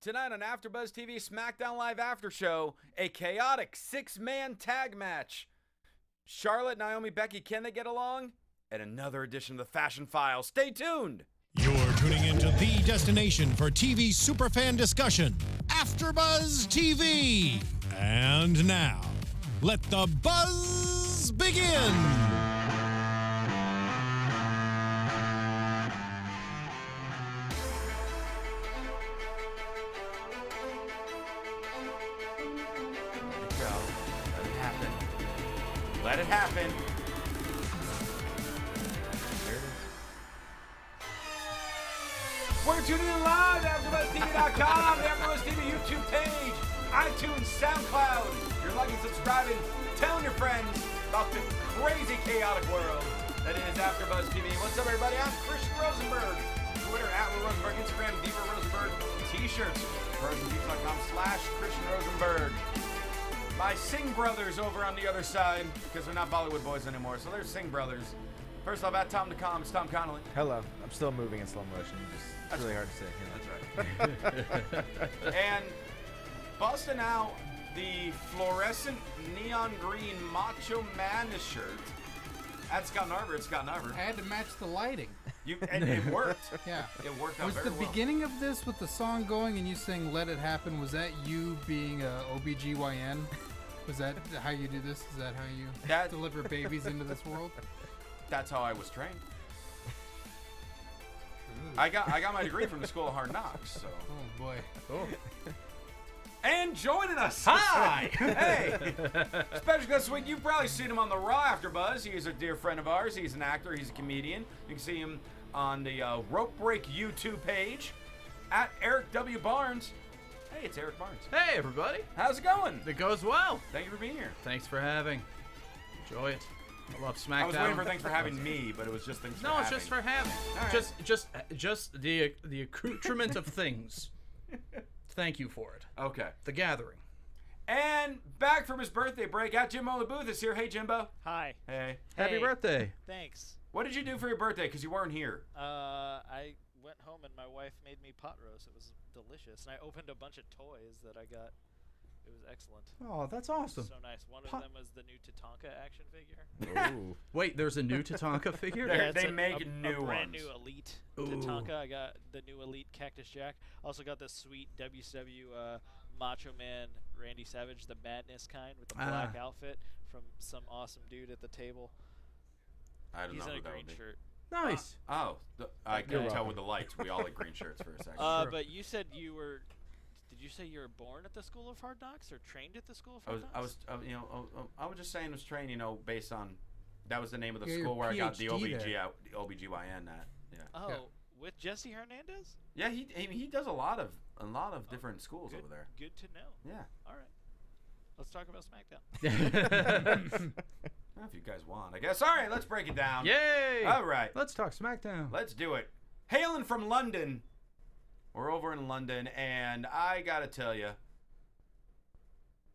Tonight on AfterBuzz TV SmackDown Live After Show, a chaotic six-man tag match. Charlotte, Naomi, Becky, can they get along? And another edition of the Fashion File. Stay tuned. You're tuning into the destination for TV superfan discussion, AfterBuzz TV. And now, let the buzz begin. Let it happen. There it is. We're tuning in live at AfterBuzzTV.com, the AfterBuzz TV YouTube page, iTunes, SoundCloud. If you're liking, subscribing, telling your friends about the crazy, chaotic world that is AfterBuzz TV. What's up, everybody? I'm Christian Rosenberg. Twitter @Rosenberg, Instagram Diva Rosenberg, T-shirts, RosenBeats.com/Christian Rosenberg. My Singh brothers over on the other side, because they're not Bollywood boys anymore, so they're Singh brothers. First off, at Tom.com, it's Tom Connolly. Hello. I'm still moving in slow motion. It's really hard to say. That's right. And busting out the fluorescent neon green Macho Madness shirt. At Scott Narver, it's Scott Narver. I had to match the lighting. And it worked. Yeah. It worked out very well. Was the beginning of this with the song going and you saying "Let It Happen"? Was that you being a OBGYN? Was that how you do this? Is that how you deliver babies into this world? That's how I was trained. I got my degree from the School of Hard Knocks. So. Oh boy. Cool. And joining us. Hi. Hey. Special guest this week. You've probably seen him on the Raw AfterBuzz. He's a dear friend of ours. He's an actor. He's a comedian. You can see him on the Rope Break YouTube page at Erik W. Barnes. Hey, it's Erik Barnes. Hey, everybody. How's it going? It goes well. Thank you for being here. Thanks for having. Enjoy it. I love SmackDown. I was waiting for thanks for having me, but it was just thanks for having. No, it's just for having. Right. Just the accoutrement of things. Thank you for it. Okay. The gathering. And back from his birthday break, at Jimbo the Booth is here. Hey, Jimbo. Hi. Hey. Happy birthday. Thanks. What did you do for your birthday? Because you weren't here. I went home and my wife made me pot roast. It was delicious. And I opened a bunch of toys that I got. It was excellent. Oh, that's awesome. So nice. One of them was the new Tatanka action figure. Ooh. Wait, there's a new Tatanka figure? Yeah, it's they make new a brand ones. new Elite Ooh. Tatanka. I got the new Elite Cactus Jack. Also got the sweet WCW Macho Man Randy Savage, the Madness kind with the black outfit from some awesome dude at the table. I don't He's know in who a that green would be. shirt. Nice. I can tell with the lights. We all had green shirts for a second. But you said you were. Did you say you were born at the School of Hard Knocks or trained at the School of Hard Knocks? I was just saying was trained, based on that was the name of the Yeah, school your where I got the PhD there. OBGYN at. Yeah. Oh, Yeah. with Jesse Hernandez? Yeah, he does a lot of different schools Good, over there. Good to know. Yeah. All right. Let's talk about SmackDown. Well, if you guys want, I guess. All right, let's break it down. Yay. All right. Let's talk SmackDown. Let's do it. Hailing from London. We're over in London, and I got to tell you,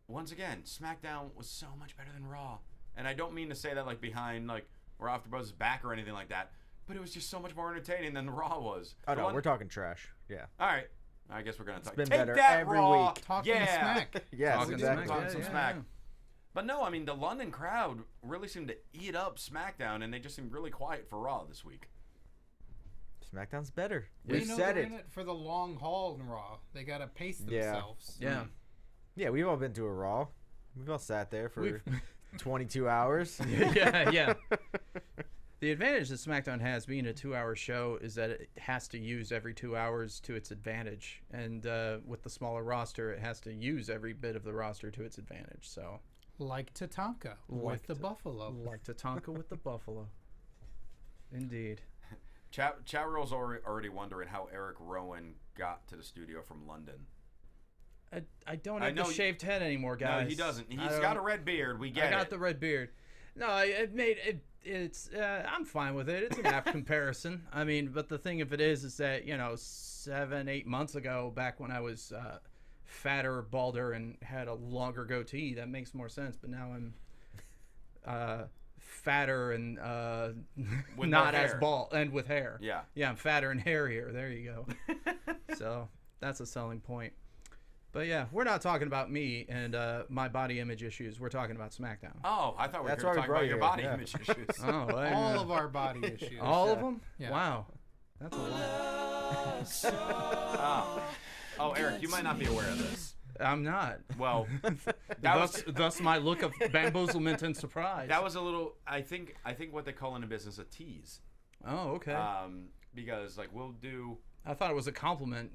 once again, SmackDown was so much better than Raw. And I don't mean to say that behind, where AfterBuzz's back or anything like that, but it was just so much more entertaining than Raw was. Oh, no, we're talking trash. Yeah. All right. I guess we're going to talk. been Take better that, every Raw. week. Talking smack. Yes, Talking exactly. smack. Talking some Yeah, smack. yeah. But no, I mean, the London crowd really seemed to eat up SmackDown, and they just seemed really quiet for Raw this week. SmackDown's better. They We know said they're it. in it for the long haul in Raw. They gotta pace Yeah. themselves. Yeah. Yeah, we've all been to a Raw. We've all sat there for 22 hours. yeah. The advantage that SmackDown has being a 2-hour show is that it has to use every 2 hours to its advantage. And with the smaller roster, it has to use every bit of the roster to its advantage. So, Like Tatanka with the Buffalo. like Tatanka with the Buffalo. Indeed. Chat Roll's already wondering how Eric Rowan got to the studio from London. I don't have the shaved head anymore, guys. No, he doesn't. He's got a red beard. We get it. I got the red beard. No, it made it. It's. I'm fine with it. It's an apt comparison. I mean, but the thing of it is that 7-8 months ago, back when I was fatter, balder, and had a longer goatee, that makes more sense. But now I'm fatter and With not no as hair. bald and with hair. Yeah. Yeah, I'm fatter and hairier. There you go. So that's a selling point. But yeah, we're not talking about me and my body image issues. We're talking about SmackDown. Oh, I thought we were That's why we talking brought about you your here, body yeah. image issues. Oh, well, All of our body issues. all of them? Yeah. Wow, that's a lot. Oh, Eric, you might not be aware of this. I'm not. Well, that was Thus my look of bamboozlement and surprise. that was a little. I think what they call in the business a tease. Oh, okay. Because like we'll do. I thought it was a compliment.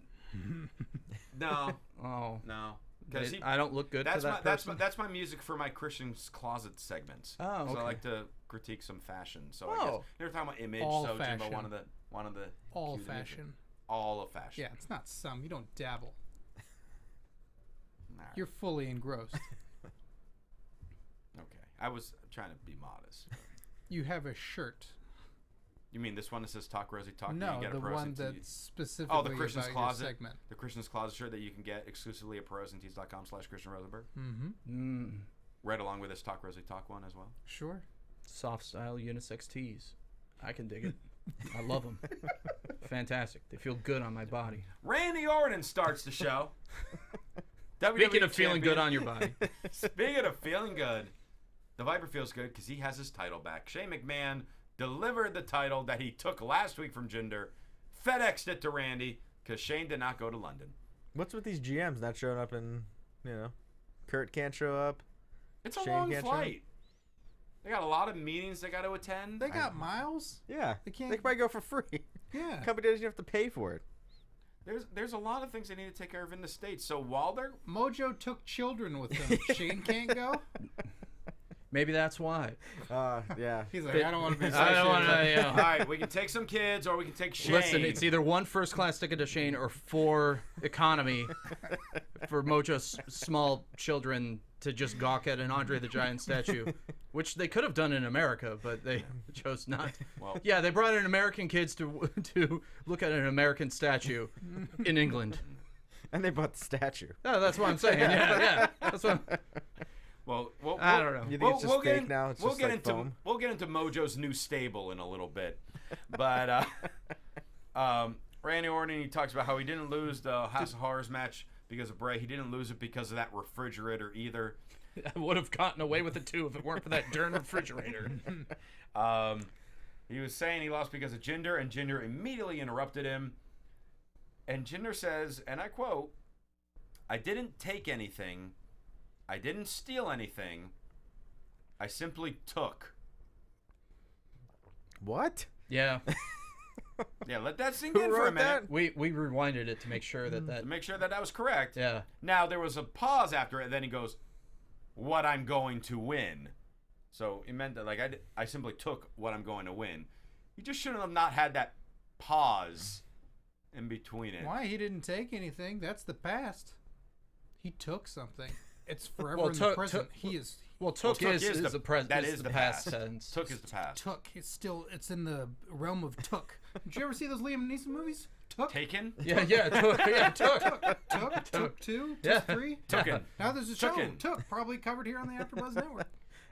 No, Oh, no. Because I don't look good for that person. that's my music for my Christian's Closet segments. Oh, So I okay. like to critique some fashion. So I Oh. guess they were talking about image. All so Jimbo fashion. wanted the All cue the music. fashion. All of fashion. Yeah, it's not some. You don't dabble. All right. You're fully engrossed. Okay. I was trying to be modest. You have a shirt. You mean this one that says "Talk Rosie Talk"? No, you get the a Pros one and that's Tees. specifically Oh, the Christian's about Closet. your segment. The Christian's Closet shirt that you can get exclusively at prosandtees.com/Christian Rosenberg. Mm-hmm. Right along with this Talk Rosie Talk one as well. Sure. Soft style unisex tees. I can dig it. I love them. Fantastic. They feel good on my body. Randy Orton starts the show. Speaking WWE of feeling good champion. on your body. Speaking of feeling good, the Viper feels good because he has his title back. Shane McMahon delivered the title that he took last week from Jinder, FedExed it to Randy because Shane did not go to London. What's with these GMs not showing up and, Kurt can't show up? It's a Shane long can't show? flight. They got a lot of meetings they got to attend. They got miles. Yeah. They can't- They can probably go for free. Yeah. Company doesn't have to pay for it. There's a lot of things they need to take care of in the States. So while they're Mojo took children with him. Shane can't go. Maybe that's why. Yeah. He's like, I don't want to be. I don't want to. all right, we can take some kids or we can take Shane. Listen, it's either 1 first class ticket to Shane or 4 economy for Mojo's small children to just gawk at an Andre the Giant statue, which they could have done in America, but they chose not. Well, Yeah, they brought in American kids to look at an American statue in England. And they bought the statue. Oh, that's what I'm saying. Yeah. That's what. well, I don't know. You think it's just fake now? It's just like foam? We'll get into Mojo's new stable in a little bit, but Randy Orton, he talks about how he didn't lose the House of Horrors match because of Bray. He didn't lose it because of that refrigerator either. I would have gotten away with it too if it weren't for that darn refrigerator. He was saying he lost because of Jinder, and Jinder immediately interrupted him. And Jinder says, and I quote, "I didn't take anything. I didn't steal anything. I simply took." What? Yeah, Yeah, let that sink Who in for a wrote minute. that? we rewinded it to make sure that To make sure that was correct. yeah. Now, there was a pause after it, and then he goes, "What I'm going to win." So it meant that, like, I simply took what I'm going to win. You just shouldn't have not had that pause in between it. Why he didn't take anything? That's the past. He took something. It's forever Well, in the took- present. took- He is Well, took took is is the the- present. that is is the the past past. tense. Took is the past. took. It's in the realm of took. Did you ever see those Liam Neeson movies? Took. Taken? Yeah, took. Yeah, took. Took 2, Yeah. Took 3. Taken. Now there's a show. Tooken. Took, probably covered here on the AfterBuzz Network.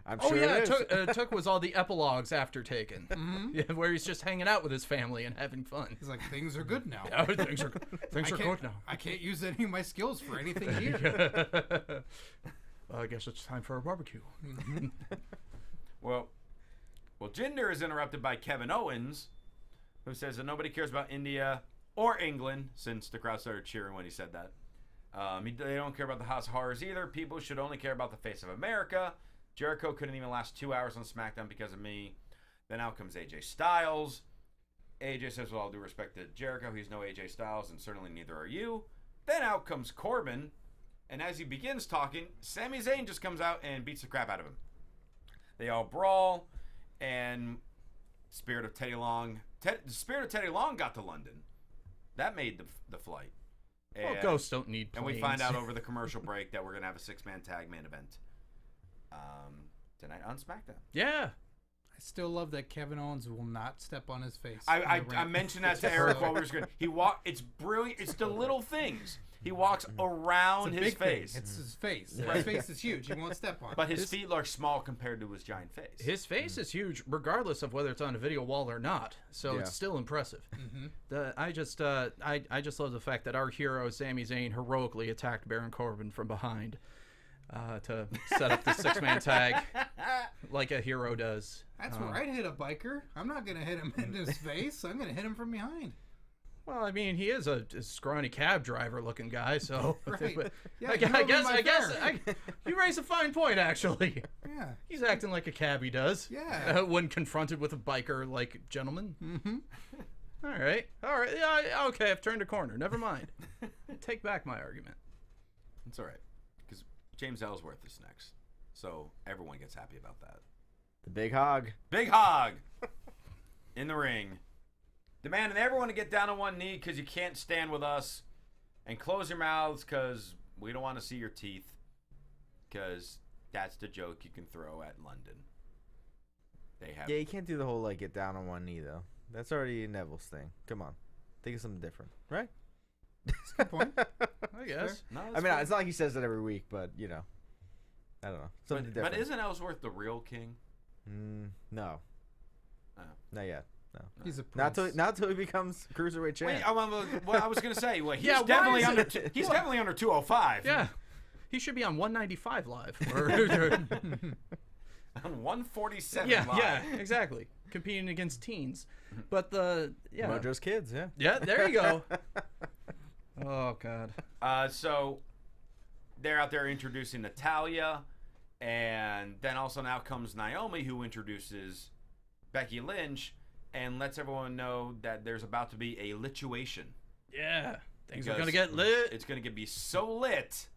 I'm Oh sure yeah, it is. took was all the epilogues after Taken. Yeah, where he's just hanging out with his family and having fun. He's like, things are good now. Yeah, things are I good now. I can't use any of my skills for anything here. Well, I guess it's time for a barbecue. Well, Jinder is interrupted by Kevin Owens, who says that nobody cares about India or England, since the crowd started cheering when he said that. They don't care about the House of Horrors either. People should only care about the face of America. Jericho couldn't even last 2 hours on SmackDown because of me. Then out comes AJ Styles. AJ says, with all due respect to Jericho, he's no AJ Styles, and certainly neither are you. Then out comes Corbin, and as he begins talking, Sami Zayn just comes out and beats the crap out of him. They all brawl, and the spirit of Teddy Long got to London. That made the flight. Well, And- ghosts don't need And planes. we find out over the commercial break that we're going to have a 6-man tag main event tonight on SmackDown. Yeah. I still love that Kevin Owens will not step on his face. I mentioned that to Eric while we were screening. It's brilliant. It's the little things. He walks around It's a his big thing. face. It's his face. His face is huge. He won't step on it. But his feet are small compared to his giant face. His face is huge, regardless of whether it's on a video wall or not. So it's still impressive. I just love the fact that our hero Sami Zayn heroically attacked Baron Corbin from behind to set up the 6-man tag like a hero does. That's where I'd hit a biker. I'm not gonna hit him in his face. I'm gonna hit him from behind. Well, I mean, he is a scrawny cab driver looking guy, so Right. Yeah, I guess you raise a fine point, actually. Yeah. He's acting like a cabbie does. Yeah. When confronted with a biker like gentleman. Mm-hmm. All right. Yeah, okay, I've turned a corner. Never mind. Take back my argument. It's all right. Because James Ellsworth is next. So everyone gets happy about that. The big hog. Big hog in the ring. Demanding everyone to get down on one knee because you can't stand with us. And close your mouths because we don't want to see your teeth. Because that's the joke you can throw at London. They have. Yeah, you can't do the whole like get down on one knee though. That's already Neville's thing. Come on, think of something different, right? That's a good point. I guess. No, I mean, it's not like he says that every week, but you know, I don't know. Something different. But isn't Ellsworth the real king? No. Oh. Not yet. No. He's a prince. Not till he becomes cruiserweight champ. Wait, I was gonna say, well, he's Yeah, definitely why is under. He's definitely under 205. Yeah. He should be on 195 live. On 147 yeah, live. yeah, exactly. Competing against teens. But Mojo's kids, yeah. Yeah, there you go. Oh, God. So they're out there introducing Natalya, and then also now comes Naomi, who introduces Becky Lynch and lets everyone know that there's about to be a lituation. Yeah. Things are Because going to get lit. It's going to be so lit.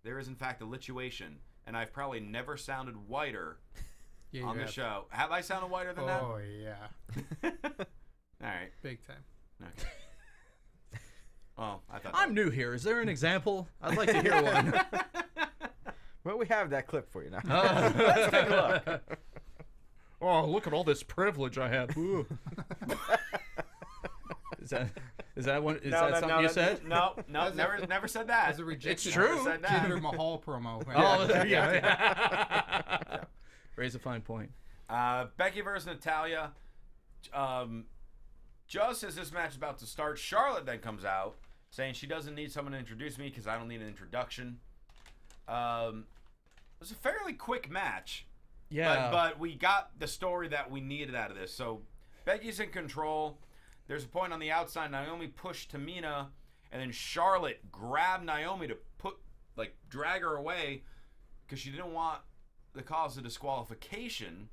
There is, in fact, a lituation, and I've probably never sounded whiter on the show. Have I sounded whiter than that? Oh, yeah. All right. Big time. Okay. Well, I thought I'm new here. Is there an example? I'd like to hear one. Well, we have that clip for you now. Let's take a look. Oh, look at all this privilege I have. Ooh. Is that one? Is that something you said? No, never said that. As a rejection. It's true. Never said that. Jinder Mahal promo. Oh, yeah. Raise a fine point. Becky versus Natalya. Just as this match is about to start, Charlotte then comes out saying she doesn't need someone to introduce me because I don't need an introduction. It was a fairly quick match. Yeah. But we got the story that we needed out of this. So Becky's in control. There's a point on the outside. Naomi pushed Tamina, and then Charlotte grabbed Naomi to drag her away because she didn't want the cause of disqualification.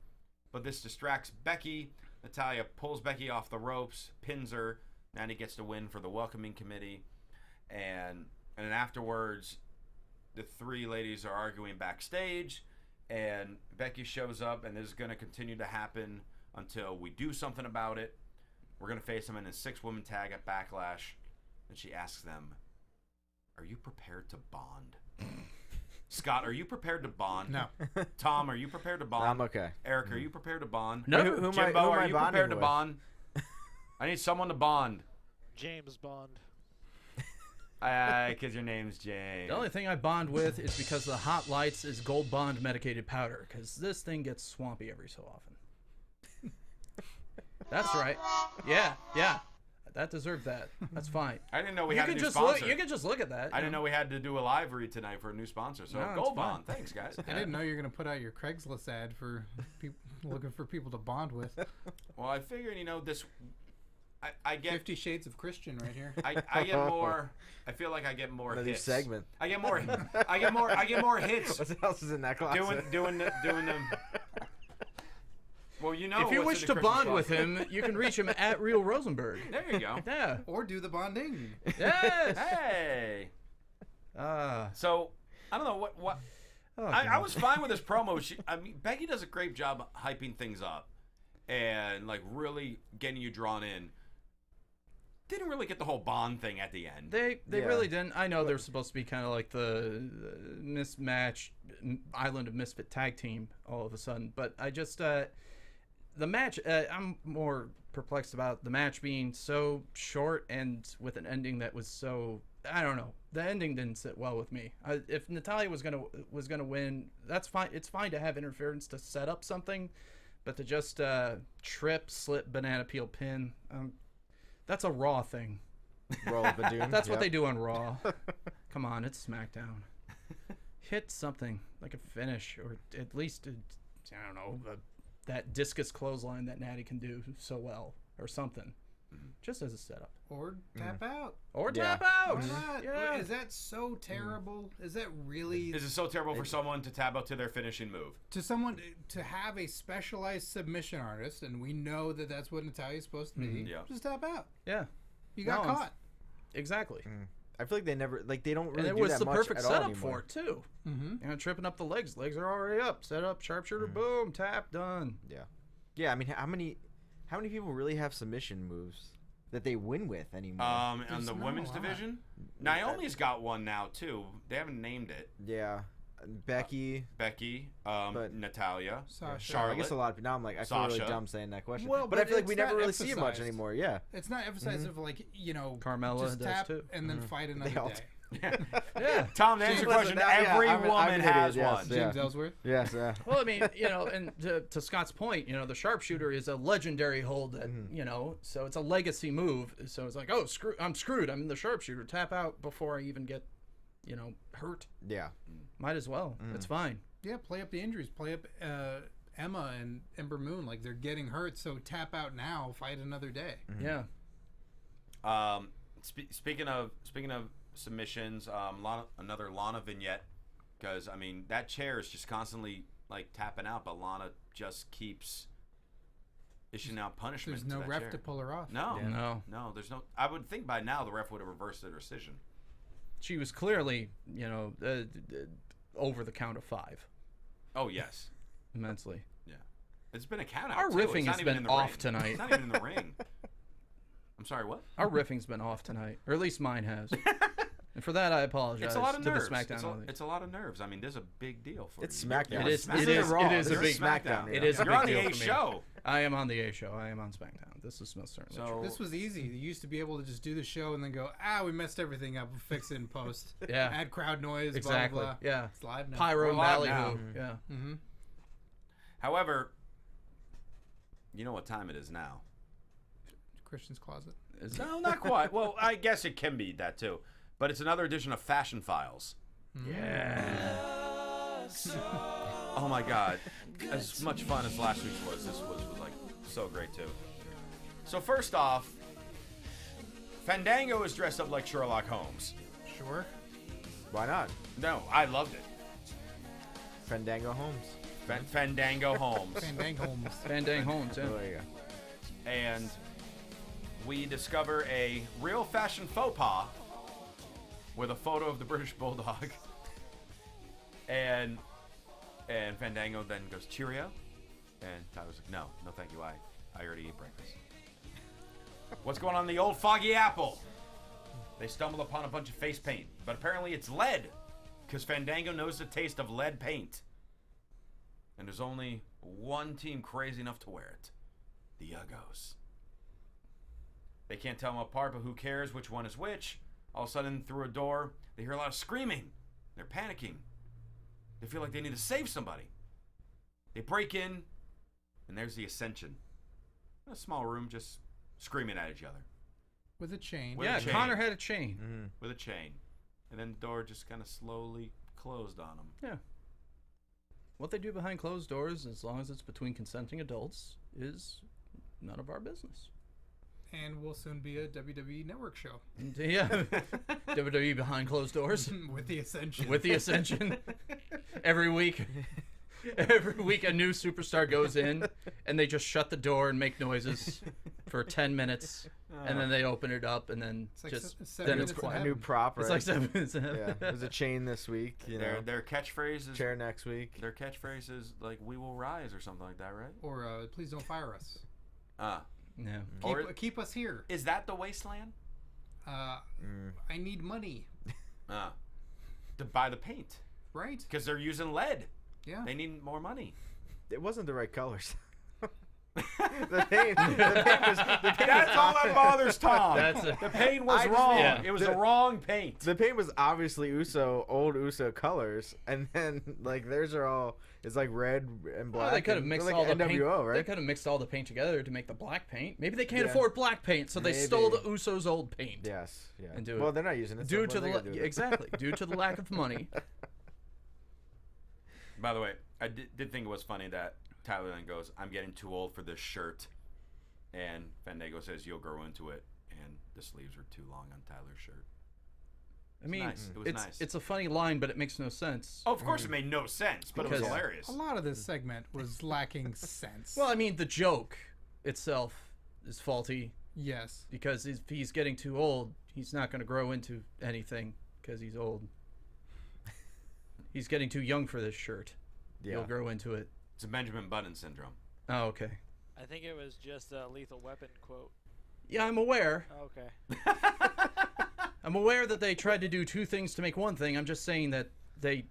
But this distracts Becky. Natalya pulls Becky off the ropes, pins her. Nanny gets the win for the welcoming committee. And then afterwards, the three ladies are arguing backstage. And Becky shows up, and this is going to continue to happen until we do something about it. We're going to face them in a 6-woman tag at Backlash. And she asks them, are you prepared to bond? Scott, are you prepared to bond? No. Tom, are you prepared to bond? I'm okay. Eric, are you prepared to bond? No. Who am Jimbo, I are you bonding prepared to with? bond? I need someone to bond. James Bond. Because your name's James. The only thing I bond with is because the Hot Lights is Gold Bond medicated powder, because this thing gets swampy every so often. That's right. Yeah. That deserved that. That's fine. I didn't know we You had a can new just sponsor. look. You can just look at that. I didn't know we had to do a live read tonight for a new sponsor. So No, it's Gold fine. Bond. Thanks, guys. I didn't know you were going to put out your Craigslist ad for looking for people to bond with. Well, I figured, this... I get 50 Shades of Christian right here. I get more. I feel like I get more Another hits. segment. I get more. I get more hits. What else is in that closet? Doing them. Well, if you wish to bond with him, you can reach him at Real Rosenberg. There you go. Yeah. Or do the bonding. Yes. Hey. So I don't know what. Oh, I was fine with this promo. Becky does a great job hyping things up and really getting you drawn in. Didn't really get the whole Bond thing at the end. They really didn't. I know they're supposed to be kind of like the mismatched Island of Misfit tag team all of a sudden, but I just the match. I'm more perplexed about the match being so short and with an ending that was so. I don't know. The ending didn't sit well with me. If Natalya was gonna win, that's fine. It's fine to have interference to set up something, but to just trip, slip, banana peel, pin, that's a Raw thing. Roll up a dune. That's what they do on Raw. Come on, it's SmackDown. Hit something like a finish, or at least I don't know, that discus clothesline that Natty can do so well, or something. Just as a setup. Or tap out. Or Yeah. tap out. Why not? Yeah. Is that so terrible? Is that really Is it so terrible for someone to tap out to their finishing move? to someone to have a specialized submission artist, and we know that that's what Natalia's supposed to be? Yeah. Just tap out. Yeah. You got No, caught. Exactly. I feel like they never they don't really And it do was that the much perfect at all setup anymore. for it too. Mm-hmm. You know, tripping up the legs. Legs are already up. Set up, sharpshooter, boom, tap, done. Yeah. Yeah, I mean, how many people really have submission moves that they win with anymore? On There's the not women's a lot. division, Naomi's got one now too. They haven't named it. Yeah. Becky, Becky, but- Natalia, Sasha. I Charlotte. guess a lot of people. Now I'm like, I feel really Sasha. dumb saying that question. Well, but I but feel like we it's never not really see it much emphasized. anymore. Yeah. It's not emphasized of like, Carmella just does tap too. and then fight another all day. Yeah. Tom, to answer your question, Listen, yeah, every I'm an woman idiot, has yes, one. yeah. James Ellsworth. Yes. Yeah. Well, I mean, and to Scott's point, the sharpshooter is a legendary hold that, so it's a legacy move. So it's like, oh, I'm screwed. I'm the sharpshooter. Tap out before I even get, hurt. Yeah. Might as well. It's fine. Yeah, play up the injuries. Play up Emma and Ember Moon. Like, they're getting hurt, so tap out now. Fight another day. Yeah. Speaking of submissions, another Lana vignette, because I mean that chair is just constantly like tapping out, but Lana just keeps issuing out punishment. There's no to that ref chair. to pull her off. No, No. there's no. I would think by now the ref would have reversed the decision. She was clearly, over the count of 5. Oh yes, Immensely. yeah. It's been a count out. Our too. riffing It's not has even been in the off ring. tonight. It's not even in the ring. I'm sorry, what? Our riffing's been off tonight, or at least mine has. And for that, I apologize It's a lot of to nerves. the SmackDown audience. It's a lot of nerves. I mean, there's a big deal for It's you. SmackDown. You're It is- on it SmackDown. is- it is a You're big- SmackDown. It is a You're big on the deal A for me. show. I am on the A show. I am on SmackDown. This is most certainly true. So This was easy. You used to be able to just do the show and then go, we messed everything up. We'll fix it in post. Yeah. Add crowd noise, Exactly. blah, blah, blah. Yeah. It's live now. Pyro We're live Ballyhoo. now. Yeah. Mm-hmm. However, you know what time it is now. Christian's closet. No, not quite. Well, I guess it can be that too. But it's another edition of Fashion Files. Yeah. Oh my God. As much fun as last week's was, this was like so great too. So first off, Fandango is dressed up like Sherlock Holmes. Sure. Why not? No, I loved it. Fandango Holmes. Fandango Holmes. Fandang Holmes. Fandang Holmes. Yeah. Oh, there you go. And we discover a real fashion faux pas with a photo of the British Bulldog. And Fandango then goes, cheerio. And Tyler's like, no, thank you. I already ate breakfast. What's going on in the old foggy apple? They stumble upon a bunch of face paint, but apparently it's lead, because Fandango knows the taste of lead paint. And there's only one team crazy enough to wear it. The Uggos. They can't tell them apart, but who cares which one is which? All of a sudden, through a door, they hear a lot of screaming. They're panicking. They feel like they need to save somebody. They break in, and there's the Ascension. In a small room, just screaming at each other. With a chain. With Yeah, a chain. Connor had a chain. With a chain. And then the door just kind of slowly closed on them. Yeah. What they do behind closed doors, as long as it's between consenting adults, is none of our business. And will soon be a WWE Network show. Yeah. WWE behind closed doors With the Ascension. with the Ascension. Every week a new superstar goes in and they just shut the door and make noises for 10 minutes and then they open it up and then It's like just seven then it's minutes in quiet. A heaven. new prop, right? It's like 7 minutes. yeah. There's a chain this week. You know, Their catchphrase is chair next week. their catchphrase is like "We will rise" or something like that, right? Or please don't fire us. Yeah. Or Keep us here. is that the wasteland? I need money. To buy the paint Right? because they're using lead. Yeah. They need more money. It wasn't the right colors. The pain That's all that bothers Tom. The paint was wrong. yeah. It was the wrong paint. The paint was obviously old Uso colors, and then like theirs are all it's like red and black. Well, they could have and mixed they're all like the NWO, paint. right? They could have mixed all the paint together to make the black paint. Maybe they can't Yeah. afford black paint, so they Maybe. stole the Usos' old paint. Yes, yeah. And do well, it. they're not using it. Due so to what are they gonna do with it? exactly due to the lack of money. By the way, I did think it was funny that Tyler then goes, "I'm getting too old for this shirt," and Fandango says, "You'll grow into it," and the sleeves were too long on Tyler's shirt. I mean, nice. It was it's nice. it's a funny line, but it makes no sense. Oh, of course it made no sense, but it was Because- hilarious. A lot of this segment was lacking sense. Well, I mean, the joke itself is faulty yes. because if he's getting too old, he's not going to grow into anything because he's old. He's getting too young for this shirt. Yeah. He'll grow into it. It's a Benjamin Button syndrome. Oh, okay. I think it was just a Lethal Weapon quote. Yeah, I'm aware. Okay. I'm aware that they tried to do two things to make one thing. I'm just saying that they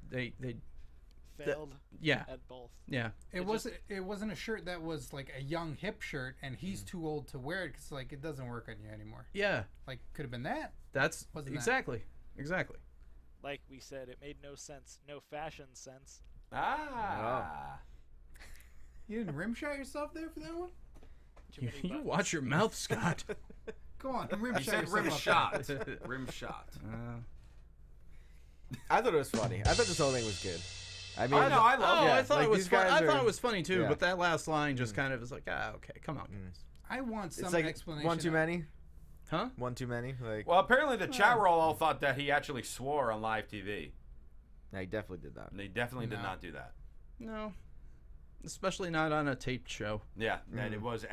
Failed yeah. at both. Yeah. It wasn't a shirt that was like a young hip shirt, and he's too old to wear it because like it doesn't work on you anymore. Yeah. Like could have been that. That's Wasn't that- exactly. Exactly. Like we said, it made no sense. No fashion sense. Ah. You didn't rim shot yourself there for that one. Too You, many you buttons. watch your mouth, Scott. Go on, rim He shot said yourself rim up shot. Rim shot. I thought it was funny. I thought this whole thing was good. I mean, I know. I love Oh, it. I thought like, it was these fun. guys I thought are- it was funny too, yeah. but that last line just kind of is like, okay, come on. I want some it's like explanation. one too many. Huh? One too many. Like, Well, apparently the chat roll all thought that he actually swore on live TV. yeah, he definitely did that. And they definitely did No. not do that. No. Especially not on a taped show. Yeah, and it was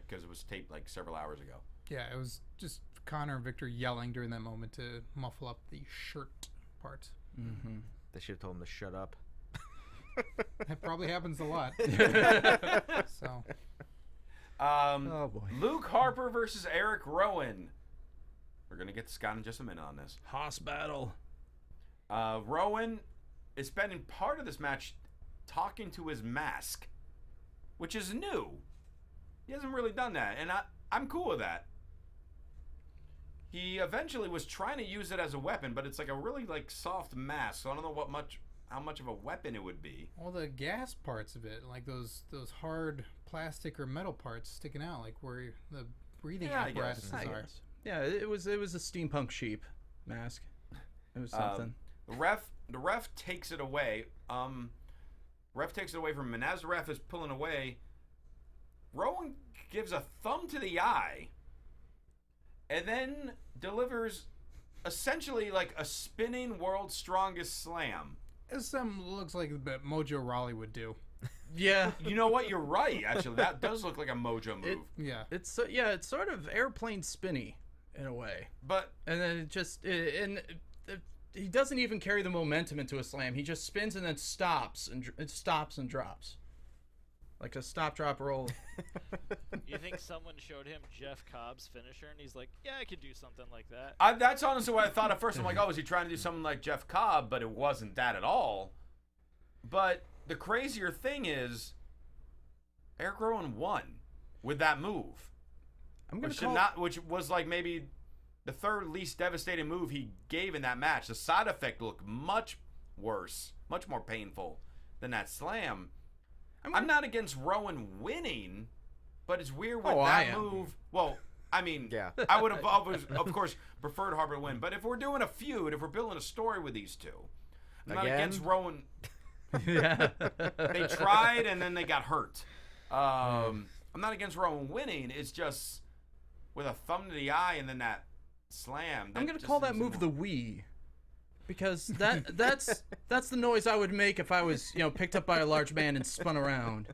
because it was taped like several hours ago. Yeah, it was just Connor and Victor yelling during that moment to muffle up the shirt part. Mm-hmm. They should have told him to shut up. That probably happens a lot. So Oh boy. Luke Harper versus Eric Rowan. We're gonna get to Scott in just a minute on this. Hoss battle. Rowan is spending part of this match talking to his mask, which is new. He hasn't really done that, and I'm cool with that. He eventually was trying to use it as a weapon, but it's like a really like soft mask, so I don't know how much of a weapon it would be. all the gas parts of it, like those hard plastic or metal parts sticking out, like where the breathing Yeah, I guess. apparatuses I are. guess. Yeah, it was a steampunk sheep mask. It was something. The ref takes it away. Ref takes it away from him, and as the ref is pulling away, Rowan gives a thumb to the eye, and then delivers essentially like a spinning world's strongest slam. It's something that looks like that Mojo Rawley would do. Yeah. You know what? You're right. Actually, that does look like a Mojo move. Yeah. It's it's sort of airplane spinny in a way. But And then he doesn't even carry the momentum into a slam. He just spins and then stops and drops. Like a stop drop roll. You think someone showed him Jeff Cobb's finisher, and he's like, "Yeah, I could do something like that." that's honestly what I thought at first. I'm like, oh, is he trying to do something like Jeff Cobb? But it wasn't that at all. But the crazier thing is, Eric Rowan won with that move. I'm gonna Which was like maybe the third least devastating move he gave in that match. The side effect looked much worse, much more painful than that slam. I'm not against Rowan winning, but it's weird with I that am. move. Well, I mean, Yeah. I would have always, of course, preferred Harper to win. But if we're doing a feud, if we're building a story with these two, I'm not Again? against Rowan. Yeah. They tried and then they got hurt. I'm not against Rowan winning. It's just with a thumb to the eye and then that slam. I'm gonna call that move the Wii, because that's the noise I would make if I was picked up by a large man and spun around.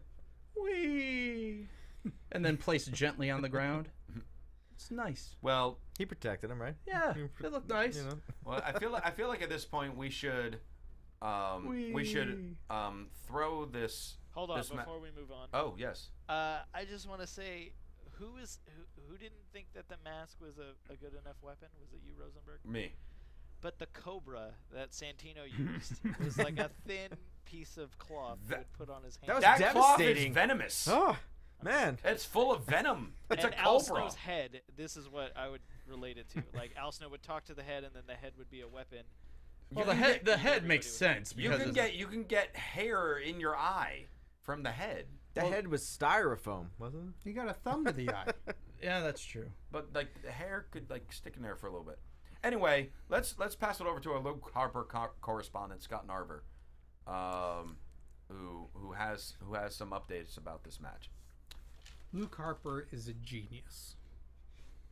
Wee, and then placed gently on the ground. It's nice. Well, He protected him, right? Yeah, it looked nice. You know? well, I feel like at this point we should throw this. Hold on, this before we move on. Oh yes. I just want to say, who didn't think that the mask was a good enough weapon? Was it you, Rosenberg? Me. But the cobra that Santino used was like a thin piece of cloth that would put on his hand. That was That cloth is devastating. venomous. Oh, Man, It's full of venom. It's and a Al cobra. Snow's head. This is what I would relate it to. Like Al Snow would talk to the head, and then the head would be a weapon. Well, the head makes sense You because can get hair in your eye from the head. the head was styrofoam, wasn't it? You got a thumb to the eye. yeah, that's true. But like the hair could like stick in there for a little bit. Anyway, let's pass it over to our Luke Harper correspondent Scott Narver, who has some updates about this match. Luke Harper is a genius.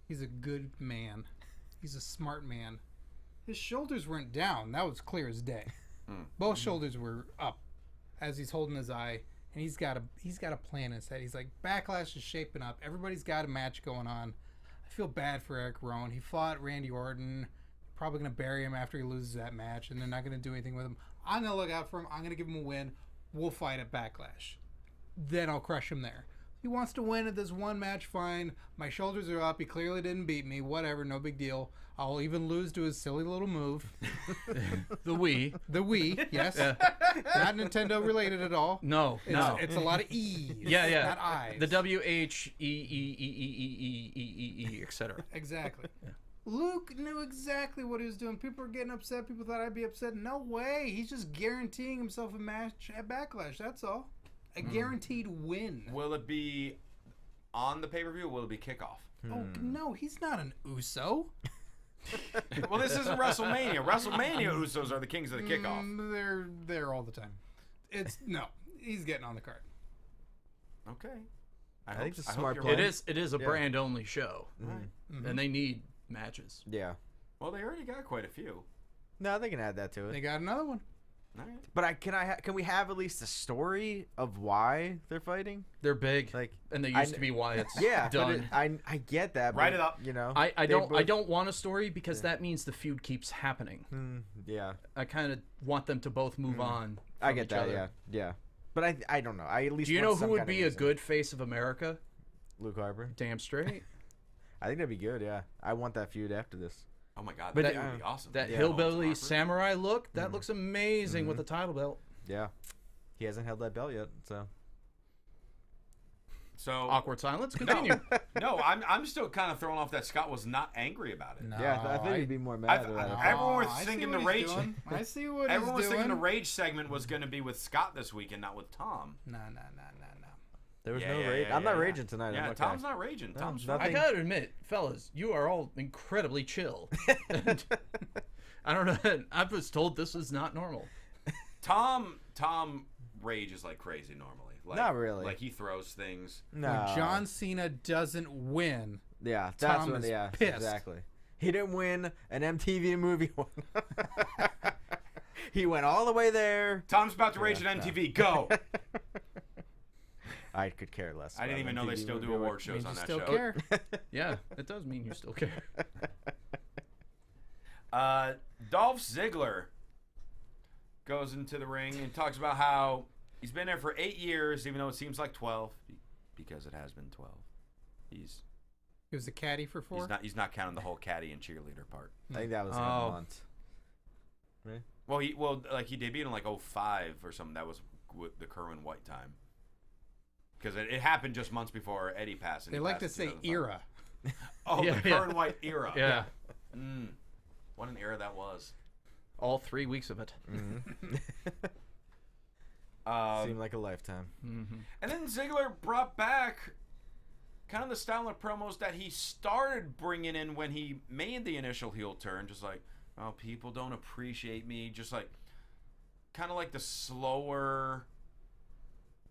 He's a good man. He's a smart man. His shoulders weren't down. That was clear as day. Both shoulders were up as he's holding his eye, and he's got a plan in his head. He's like, Backlash is shaping up. Everybody's got a match going on. I feel bad for Eric Rowan. He fought Randy Orton. Probably going to bury him after he loses that match, and they're not going to do anything with him. I'm going to look out for him. I'm going to give him a win. We'll fight at Backlash. Then I'll crush him there. He wants to win at this one match, fine. My shoulders are up. He clearly didn't beat me. Whatever, no big deal. I'll even lose to his silly little move. The Wii. The Wii, yes. Not Nintendo related at all. No, no. It's a lot of E's. Yeah. Not I's. The WHEEEEEEE, etc. Exactly. Yeah. Luke knew exactly what he was doing. People were getting upset. People thought I'd be upset. No way. He's just guaranteeing himself a match at Backlash. That's all. A guaranteed win. Will it be on the pay-per-view or will it be kickoff? Oh, no. He's not an Uso. Well, this isn't WrestleMania. WrestleMania Usos are the kings of the kickoff. They're there all the time. No. He's getting on the card. Okay. I think it's a hope smart you're plan. right. It is a brand only show, Right. and they need matches. Yeah. Well, they already got quite a few. No, they can add that to They it. got another one. All right. But can we have at least a story of why they're fighting? They're big, Like, and they used to be why it's Yeah, done. but I get that. Write but, it up. You know, I they don't both- want a story because that means the feud keeps happening. Yeah, I kind of want them to both move on. I from get each that. other. Yeah. But I don't know. I at least Do you want know some who would kind of be a reason. good face of America? Luke Harper? Damn straight. I think that'd be good. Yeah, I want that feud after this. Oh my God, But that that- would be awesome. That Yeah. hillbilly Harper. samurai look, that looks amazing with the title belt. Yeah, he hasn't held that belt yet, so. So Awkward silence. Continue. no, I'm still kind of thrown off that Scott was not angry about it. No, Yeah, I think he'd be more mad I've- about it. everyone was I see thinking what the he's rage. doing. I see what Everyone was he's thinking the doing. rage segment was going to be with Scott this week and not with Tom. No. There was Yeah, no yeah, rage. yeah, I'm not yeah. raging tonight. Yeah, I'm okay. Tom's not raging. No, Tom's nothing. I gotta admit, fellas, you are all incredibly chill. I don't know. I was told this is not normal. Tom rages like crazy normally. Like, Not really. Like he throws things. No. When John Cena doesn't win, Yeah, that's Tom what. is Yeah, pissed. exactly. He didn't win an MTV movie one. He went all the way there. Tom's about to rage at MTV. Go. I could care less. I didn't about even know they MTV still do movie award award. shows means on you that still show. care. Yeah, it does mean you still care. Dolph Ziggler goes into the ring and talks about how he's been there for 8 years, even though it seems like 12, because it has been 12. He was the caddy for 4. He's not counting the whole caddy and cheerleader part. I think that was Oh. a month. Right? Well, he debuted in like 05 or something. That was with the Kerwin White time. Because it happened just months before Eddie passed. and They he like to passed in say 2005. era. Oh, Yeah, the yeah. Kerwin White era. Yeah. What an era that was. All 3 weeks of it. Seemed like a lifetime. And then Ziggler brought back kind of the style of promos that he started bringing in when he made the initial heel turn. Just like, oh, people don't appreciate me. Just like, kind of like the slower,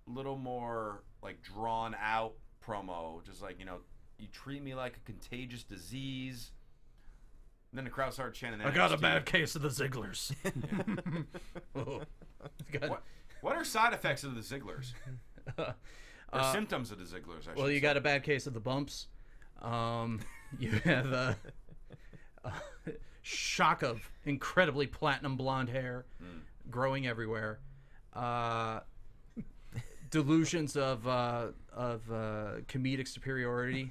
little more like drawn out promo. Just like, you treat me like a contagious disease. And then the crowd started chanting that. I got a bad case of the Zigglers. What are side effects of the Zigglers? Or symptoms of the Zigglers, I should Well, you say. got a bad case of the bumps. You have a shock of incredibly platinum blonde hair growing everywhere. Delusions of comedic superiority.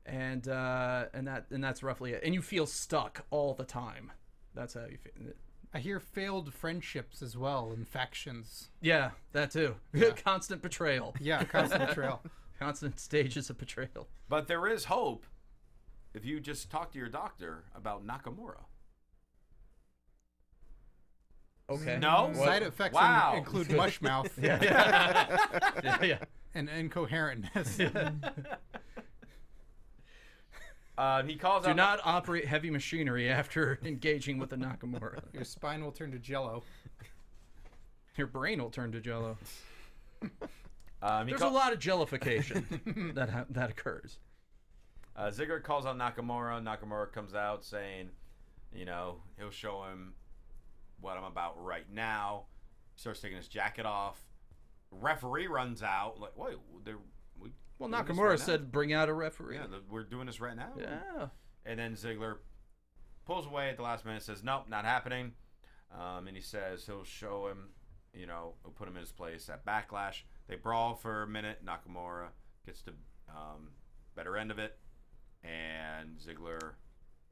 And that's roughly it. And you feel stuck all the time. That's how you feel. I hear failed friendships as well and factions. Yeah, that too. Constant betrayal. Yeah, constant betrayal. Constant stages of betrayal. But there is hope if you just talk to your doctor about Nakamura. Okay. No? Side effects Wow. include mush mouth Yeah. and incoherentness. He calls Do out. not operate heavy machinery after engaging with the Nakamura. Your spine will turn to jello. Your brain will turn to jello. He There's a lot of jellification that occurs. Ziggler calls out Nakamura. Nakamura comes out saying, you know, he'll show him what I'm about right now. Starts taking his jacket off. Referee runs out. Like, wait, Well, doing this Nakamura right now? said, "Bring out a referee." Yeah, we're doing this right now. Yeah. And then Ziggler pulls away at the last minute, says, nope, not happening. And he says he'll show him, you know, he'll put him in his place at Backlash. They brawl for a minute. Nakamura gets the better end of it. And Ziggler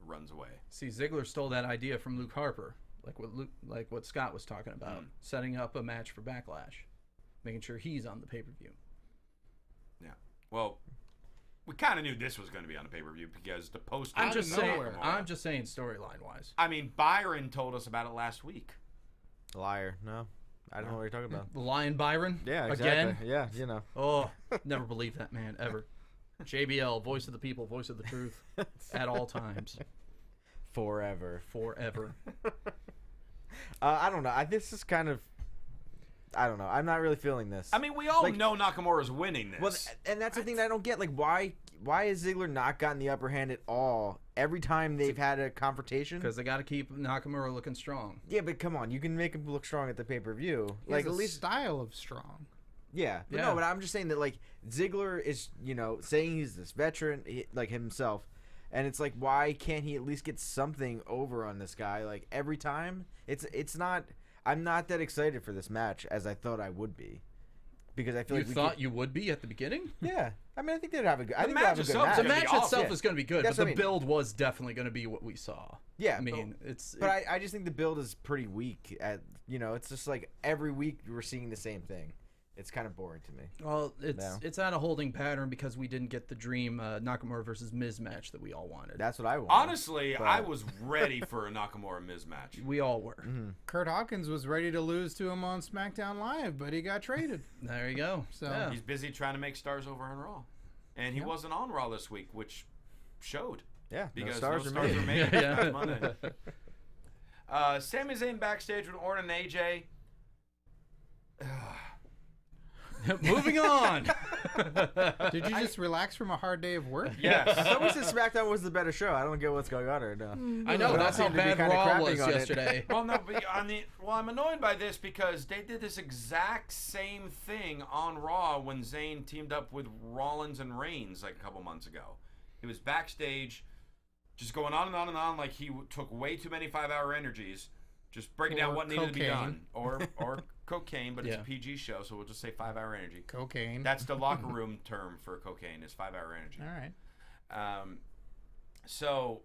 runs away. See, Ziggler stole that idea from Luke Harper, like what Scott was talking about, setting up a match for Backlash, making sure he's on the pay-per-view. Yeah. Well, we kind of knew this was going to be on the pay-per-view because the post. I'm just saying storyline-wise. I mean, Byron told us about it last week. Liar. No. I don't know what you're talking about. Lion Byron? Yeah, exactly. Again? Yeah, you know. Oh, never believed that man, ever. JBL, voice of the people, voice of the truth, at all times. Forever. I don't know. This is kind of... I don't know. I'm not really feeling this. I mean, we all know Nakamura's winning this. Well, and that's the thing that I don't get. Like, why has Ziggler not gotten the upper hand at all every time they've had a confrontation? Because they got to keep Nakamura looking strong. Yeah, but come on. You can make him look strong at the pay-per-view. Like, At at least... style of strong. Yeah. But no, but I'm just saying that, like, Ziggler is, you know, saying he's this veteran, like, himself. And it's like, why can't he at least get something over on this guy? Like, every time? It's not... I'm not that excited for this match as I thought I would be, because I feel You thought you would be at the beginning? Yeah, I mean, I think they'd have a good. I think match they'd have a good itself match. is The gonna be match itself awesome. is going to be good, That's but what the I mean. build was definitely going to be what we saw. Yeah, I mean, but I just think the build is pretty weak. It's just like every week we're seeing the same thing. It's kind of boring to me. well, it's at a holding pattern because we didn't get the dream Nakamura versus Miz match that we all wanted. That's what I want. honestly, I was ready for a Nakamura Miz match. We all were. Kurt Hawkins was ready to lose to him on SmackDown Live, but he got traded. There you go. So- yeah. He's busy trying to make stars over on Raw, and he wasn't on Raw this week, which showed. Yeah, Because no stars are made. made Yeah. last Monday. Sami Zayn backstage with Orton and AJ. Moving on. Did you just relax from a hard day of work? Yes. Somebody said SmackDown was the better show. I don't get what's going on right now. I know, that's how seem to be bad kinda Raw crapping was on it. yesterday. Well, no, but I'm annoyed by this because they did this exact same thing on Raw when Zayn teamed up with Rollins and Reigns like a couple months ago. He was backstage, just going on and on and on, like he took way too many 5-hour energies, just breaking down Or what needed to be cocaine. done, or cocaine, but it's Yeah. a PG show, so we'll just say 5-hour energy. Cocaine. That's the locker room term for cocaine is 5-hour energy. All right. So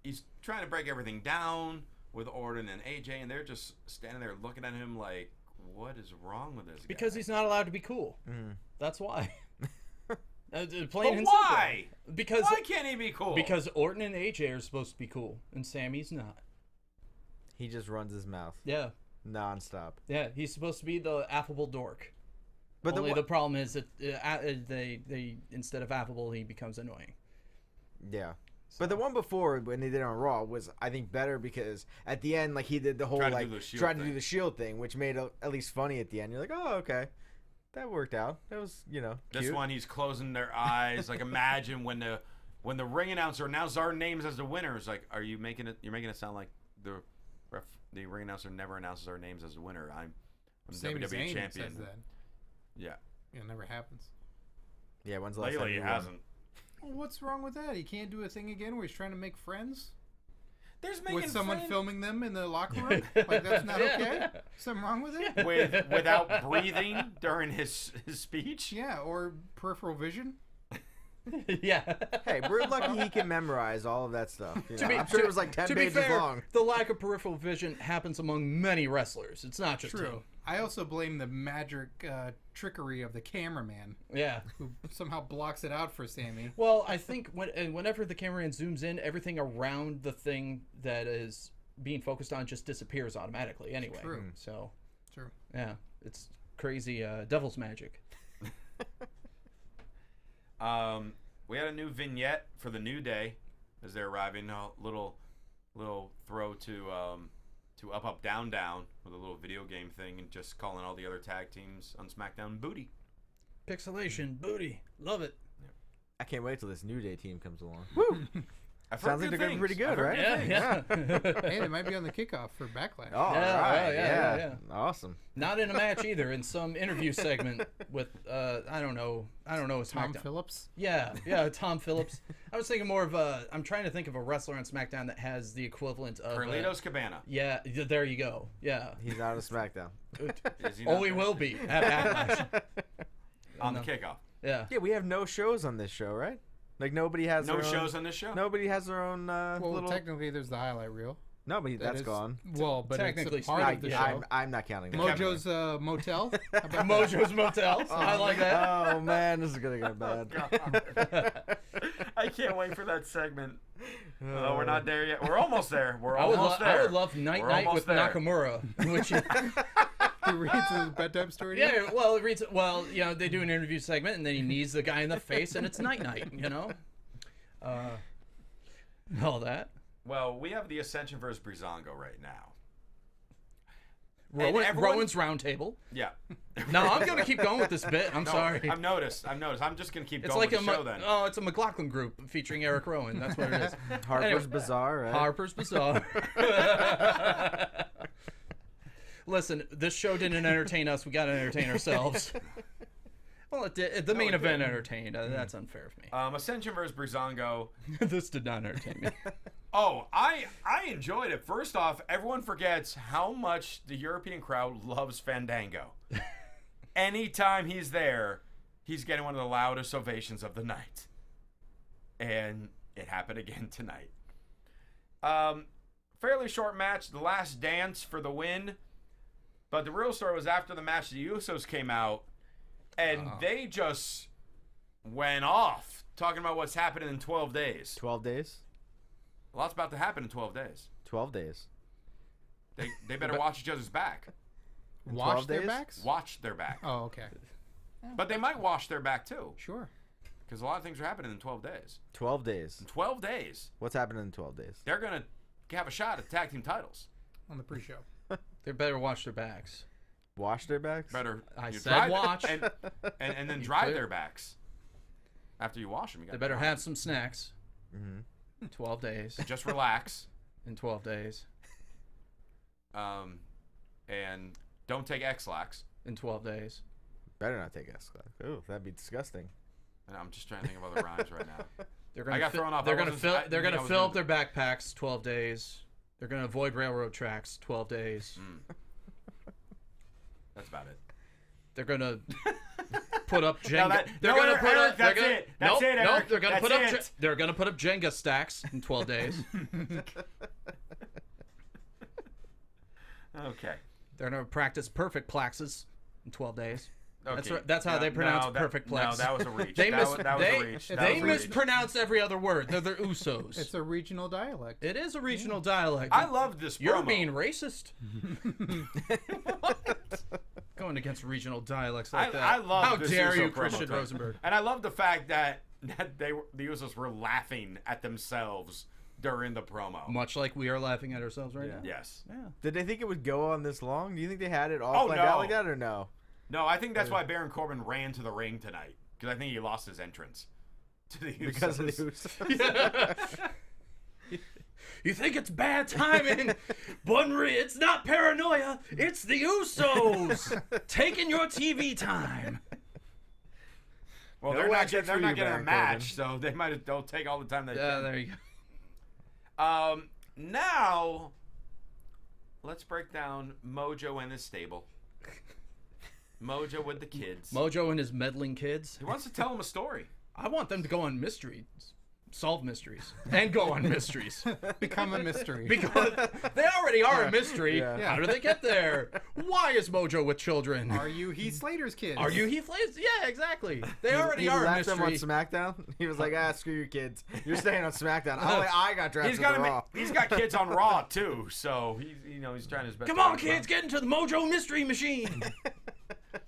he's trying to break everything down with Orton and AJ, and they're just standing there looking at him like, what is wrong with this guy? Because he's not allowed to be cool. That's why. Plain But and why? simple. Because Why can't he be cool? Because Orton and AJ are supposed to be cool, and Sammy's not. He just runs his mouth Yeah. nonstop. Yeah, he's supposed to be the affable dork. But Only the problem is that they instead of affable, he becomes annoying. Yeah. But the one before when they did it on Raw was, I think, better because at the end, like, he did the whole Tried to like do the Shield tried to do thing. the Shield thing, which made it at least funny at the end. You're like, oh, okay, that worked out. That was, This cute. one, he's closing their eyes. Like, imagine when the ring announcer announced our names as the winners. Like, you're making it sound like the ring announcer never announces our names as the winner. I'm Sami WWE Zayn champion. says that. Yeah. It never happens. Yeah, when's the last time Lately, he it won? hasn't. Well, what's wrong with that? He can't do a thing again where he's trying to make friends There's making with someone friends filming them in the locker room. Like, that's not okay. Something wrong with it? without breathing during his speech. Yeah, or peripheral vision. Yeah. Hey, we're lucky he can memorize all of that stuff. You know? be- I'm sure it was like 10 to be pages fair, long. the lack of peripheral vision happens among many wrestlers. It's not just True. him. I also blame the magic trickery of the cameraman, Yeah. who somehow blocks it out for Sammy. Well, I think whenever the cameraman zooms in, everything around the thing that is being focused on just disappears automatically anyway. True. So, True. yeah, it's crazy devil's magic. We had a new vignette for the New Day as they're arriving. A little throw to Up Up Down Down with a little video game thing, and just calling all the other tag teams on SmackDown booty. Pixelation, booty, love it. I can't wait till this New Day team comes along. I've Sounds heard like good they're going to be pretty things. good, I've right? heard good things. Yeah. Hey, they might be on the kickoff for Backlash. Oh, Yeah, right. yeah. Awesome. Not in a match either. In some interview segment with I don't know, Tom SmackDown. Phillips. Yeah, Tom Phillips. I was thinking more of I'm trying to think of a wrestler on SmackDown that has the equivalent of Carlitos Cabana. Yeah, there you go. Yeah. He's out of SmackDown. Is he Oh, not he there? will be at Backlash. On the kickoff. Yeah. Yeah, we have no shows on this show, right? Like nobody has No their own, shows on this show? Nobody has their own Well, little. technically, there's the highlight reel. No, but That that's is- gone. Well, but Technically it's a part I, of the yeah. show. I'm not counting that. Mojo's Motel. How about Mojo's Motel. I like that. Oh man, this is gonna get bad. I can't wait for that segment. Oh, we're not there yet. We're almost there. We're I would, almost there. I would love Night We're Night almost with there. Nakamura, which he reads his bedtime story? to you? yeah, well, it reads well. You know, they do an interview segment, and then he knees the guy in the face, and it's Night Night. You know, all that. Well, we have the Ascension versus Breezango right now. And Rowan, everyone- Rowan's roundtable. Yeah. No, I'm gonna keep going with this bit. I'm No, sorry. I've noticed. I'm just gonna keep It's going like with a the show then. it's a McLaughlin group featuring Eric Rowan. That's what it is. Harper's Anyway, Bazaar, right? Harper's Bazaar. Listen, this show didn't entertain us. We got to entertain ourselves. Well, it did. The main it event did. entertained. That's unfair of me. Ascension versus Breezango. This did not entertain me. Oh, I enjoyed it. First off, everyone forgets how much the European crowd loves Fandango. Anytime he's there, he's getting one of the loudest ovations of the night. And it happened again tonight. Fairly short match, the last dance for the win. But the real story was after the match, the Usos came out, and they just went off, talking about what's happening in 12 days. 12 days. A lot's about to happen in 12 days. 12 days. They better watch each other's back. Wash 12 their days? backs? Watch their back. Oh, okay. But they might wash their back too, Sure. because a lot of things are happening in 12 days. 12 days. In 12 days, What's happening in 12 days? they're going to have a shot at tag team titles. On the pre-show. They better watch their backs. Wash their backs? Better I you said dry watch. and then dry their backs. After you wash them, you got They better have some snacks. Mm-hmm. 12 days. just relax. In 12 days. And don't take X-Lax. In 12 days. Better not take S-Class. Ooh, that'd be disgusting. And I'm just trying to think of other rhymes right now. They're gonna I got thrown off. They're I gonna wasn't- fill. I They're didn't gonna think I was fill up their backpacks. 12 days. They're gonna avoid railroad tracks. 12 days. That's about it. They're gonna put up No, Jenga. that- They're no, gonna Eric, put up. They're that's gonna, it. That's nope, it, nope. Eric. They're gonna That's put up. it. They're gonna put up Jenga stacks in 12 days. Okay. They're gonna practice perfect plexes in 12 days. Okay. That's how they pronounce perfect plex. No, that was a reach. They that was a reach. That they was a reach. mispronounce every other word. They're the Usos. It's a regional dialect. It is a regional dialect. I love this promo. You're being racist. Going against regional dialects like that. I love How this dare Uso you, promo Christian thing. Rosenberg? And I love the fact that the Usos were laughing at themselves during the promo. Much like we are laughing at ourselves right now. Yes. Yeah. Did they think it would go on this long? Do you think they had it all Oh, planned no. out like that or no? No, I think that's why Baron Corbin ran to the ring tonight, because I think he lost his entrance to the Usos. Because of the Usos. You think it's bad timing, but it's not paranoia. It's the Usos taking your TV time. Well, No they're not action getting, they're for not you, getting a Baron match, so they'll take all the time they Yeah, can. there you go. Now, let's break down Mojo and his stable. Mojo with the kids. Mojo and his meddling kids. He wants to tell him a story. I want them to go on mysteries, solve mysteries, and go on mysteries. Become a mystery. Because they already are a mystery. Yeah. How do they get there? Why is Mojo with children? Are you Heath Slater's kids? Are you Heath Ledger's? Yeah, exactly. They already he are a left them on mystery. SmackDown. He was like, screw your kids. You're staying on SmackDown. Only I got drafted He's got to Raw. he's got kids on Raw too, so he's trying his best. Come to on, make kids, get into the Mojo Mystery Machine.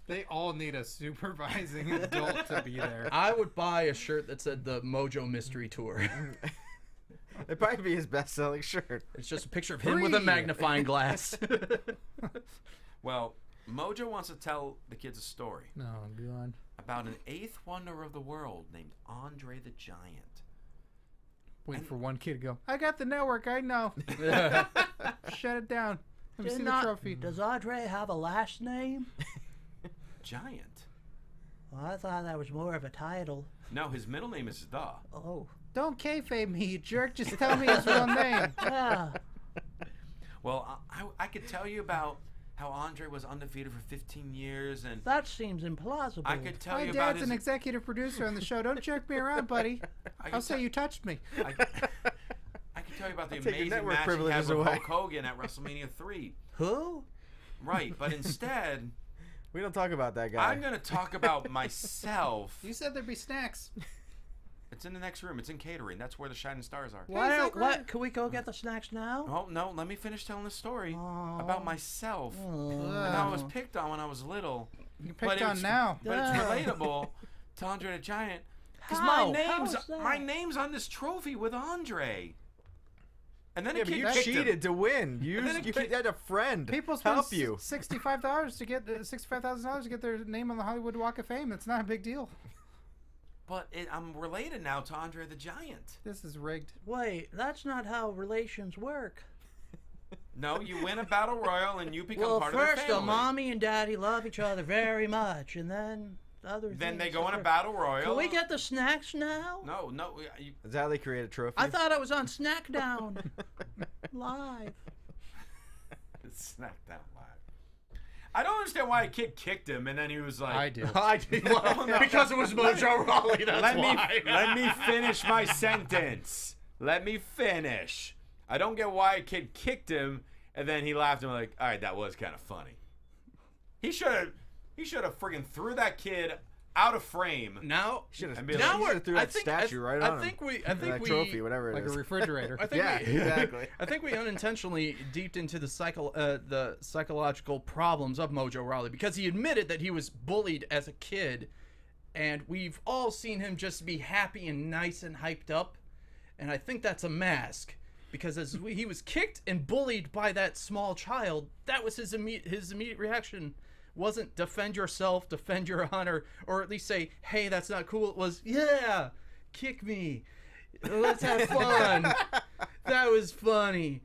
They all need a supervising adult to be there. I would buy a shirt that said the Mojo Mystery Tour. It'd probably be his best-selling shirt. It's just a picture of him with a Free. magnifying glass. Well, Mojo wants to tell the kids a story No, go on. about an eighth wonder of the world named Andre the Giant. Waiting for one kid to go, I got the network, I know. Shut it down. Let me see the trophy. Does Andre have a last name? Giant? Well, I thought that was more of a title. No, his middle name is The. Oh. Don't kayfabe me, you jerk. Just tell me his real name. Yeah. Well, I could tell you about how Andre was undefeated for 15 years, and That seems implausible. I could tell My you about dad's his. an executive producer on the show. Don't jerk me around, buddy. I I'll could say tell- you touched me. I could tell you about the Take your amazing network match he had privileges with away. Hulk Hogan at WrestleMania 3. Who? Right, but instead, We don't talk about that guy. I'm going to talk about myself. You said there'd be snacks. It's in the next room. It's in catering. That's where the shining stars are. Why don't, Zachary. what? Can we go get the snacks now? Oh, no, let me finish telling the story about myself. Oh. And how I was picked on when I was little. You're But picked on it's- now. But it's Yeah. relatable to Andre the Giant. Because How? my How name's is that? my name's on this trophy with Andre. And then Yeah, a but kid you kicked him. cheated to win. And then You it- had a friend People spend help you. $65 to get $65,000 to get their name on the Hollywood Walk of Fame. It's not a big deal. But I'm related now to Andre the Giant. This is rigged. Wait, that's not how relations work. No, you win a battle royal and you become Well, part of their first, family. mommy and daddy love each other very much, and then other Then they things go in a occur. battle royal. Can we get the snacks now? No. You, Is that how they create a trophy? I thought I was on SmackDown live. SmackDown Live. I don't understand why a kid kicked him and then he was like, I do. I did. Because it was Mojo Rawley. That's Let why. let me finish my sentence. Let me finish. I don't get why a kid kicked him and then he laughed and was like, all right, that was kind of funny. He should have friggin' threw that kid out of frame. Now, Should have now we're. threw I that think, statue right I on think him. we. I think that we. trophy, whatever it Like is. a refrigerator. I think Yeah, we, exactly. I think we unintentionally deeped into the psychological problems of Mojo Rawley because he admitted that he was bullied as a kid, and we've all seen him just be happy and nice and hyped up, and I think that's a mask because he was kicked and bullied by that small child, that was his immediate reaction. Wasn't defend yourself, defend your honor, or at least say, hey, that's not cool. It was, yeah, kick me. Let's have fun. That was funny.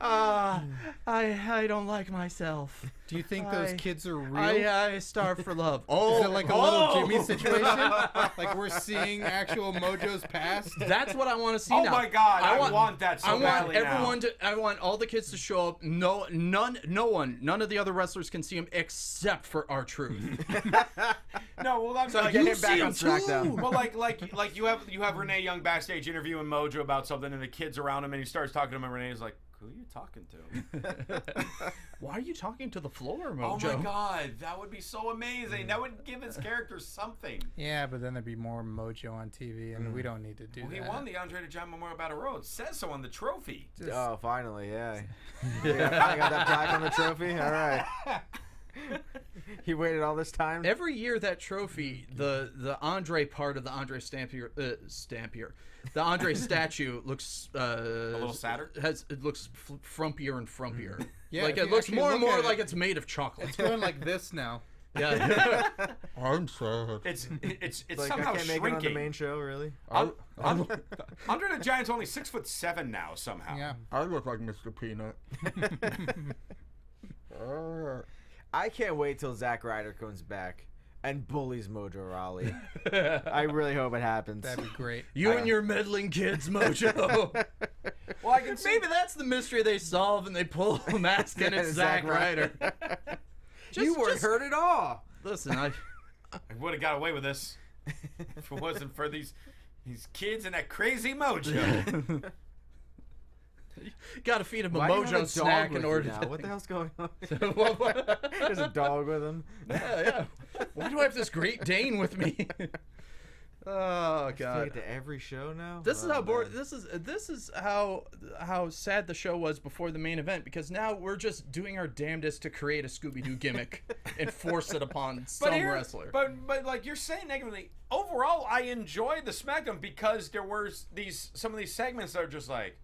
I don't like myself. Do you think those kids are real? I starve for love. Oh, Is it like a little Jimmy situation? Like we're seeing actual Mojo's past? That's what I want to see Oh now. my God, I want that so I want badly now. everyone to. I want all the kids to show up. None of the other wrestlers can see him except for R-Truth. No, well, that's like, get you him back see on him SmackDown. too. well, like you have Renee Young backstage interviewing Mojo about something, and the kids around him, and he starts talking to him, and Renee's like, "Who are you talking to?" Why are you talking to the floor, Oh Mojo? my God, that would be so amazing. That would give his character something. Yeah, but then there'd be more Mojo on TV, and we don't need to do Well, he that. won the Andre the Giant Memorial Battle Royal. It says so on the trophy. Oh, finally, yeah. I got that plaque on the trophy. All right. He waited all this time. Every year that trophy, the Andre part of the Andre Stampier, the Andre statue looks A little sadder. It looks frumpier and frumpier. Yeah, like if it you looks actually more and look more at it- like it's made of chocolate. It's going like this now. Yeah. I'm sad. It's Like, somehow I can't make it on the shrinking. main show, really. Andre the Giant's only 6'7" now somehow. Yeah. I look like Mr. Peanut. I can't wait till Zack Ryder comes back and bullies Mojo Rawley. I really hope it happens. That'd be great. You and your meddling kids, Mojo. Well, I can see. Maybe that's the mystery they solve, and they pull a mask, and it's Zack Ryder. You weren't hurt at all. Listen, I I would have got away with this. If it wasn't for these kids and that crazy mojo. Got to feed him a Why do you have mojo dog snack with in you order now? to. What the hell's going on? What? There's a dog with him. Yeah. Why do I have this Great Dane with me? Oh Take God. it to every show now. This is Oh, how bored. man. This is how sad the show was before the main event, because now we're just doing our damnedest to create a Scooby-Doo gimmick and force it upon some wrestler. But like you're saying negatively, overall I enjoyed the SmackDown because there were some of these segments that are just like,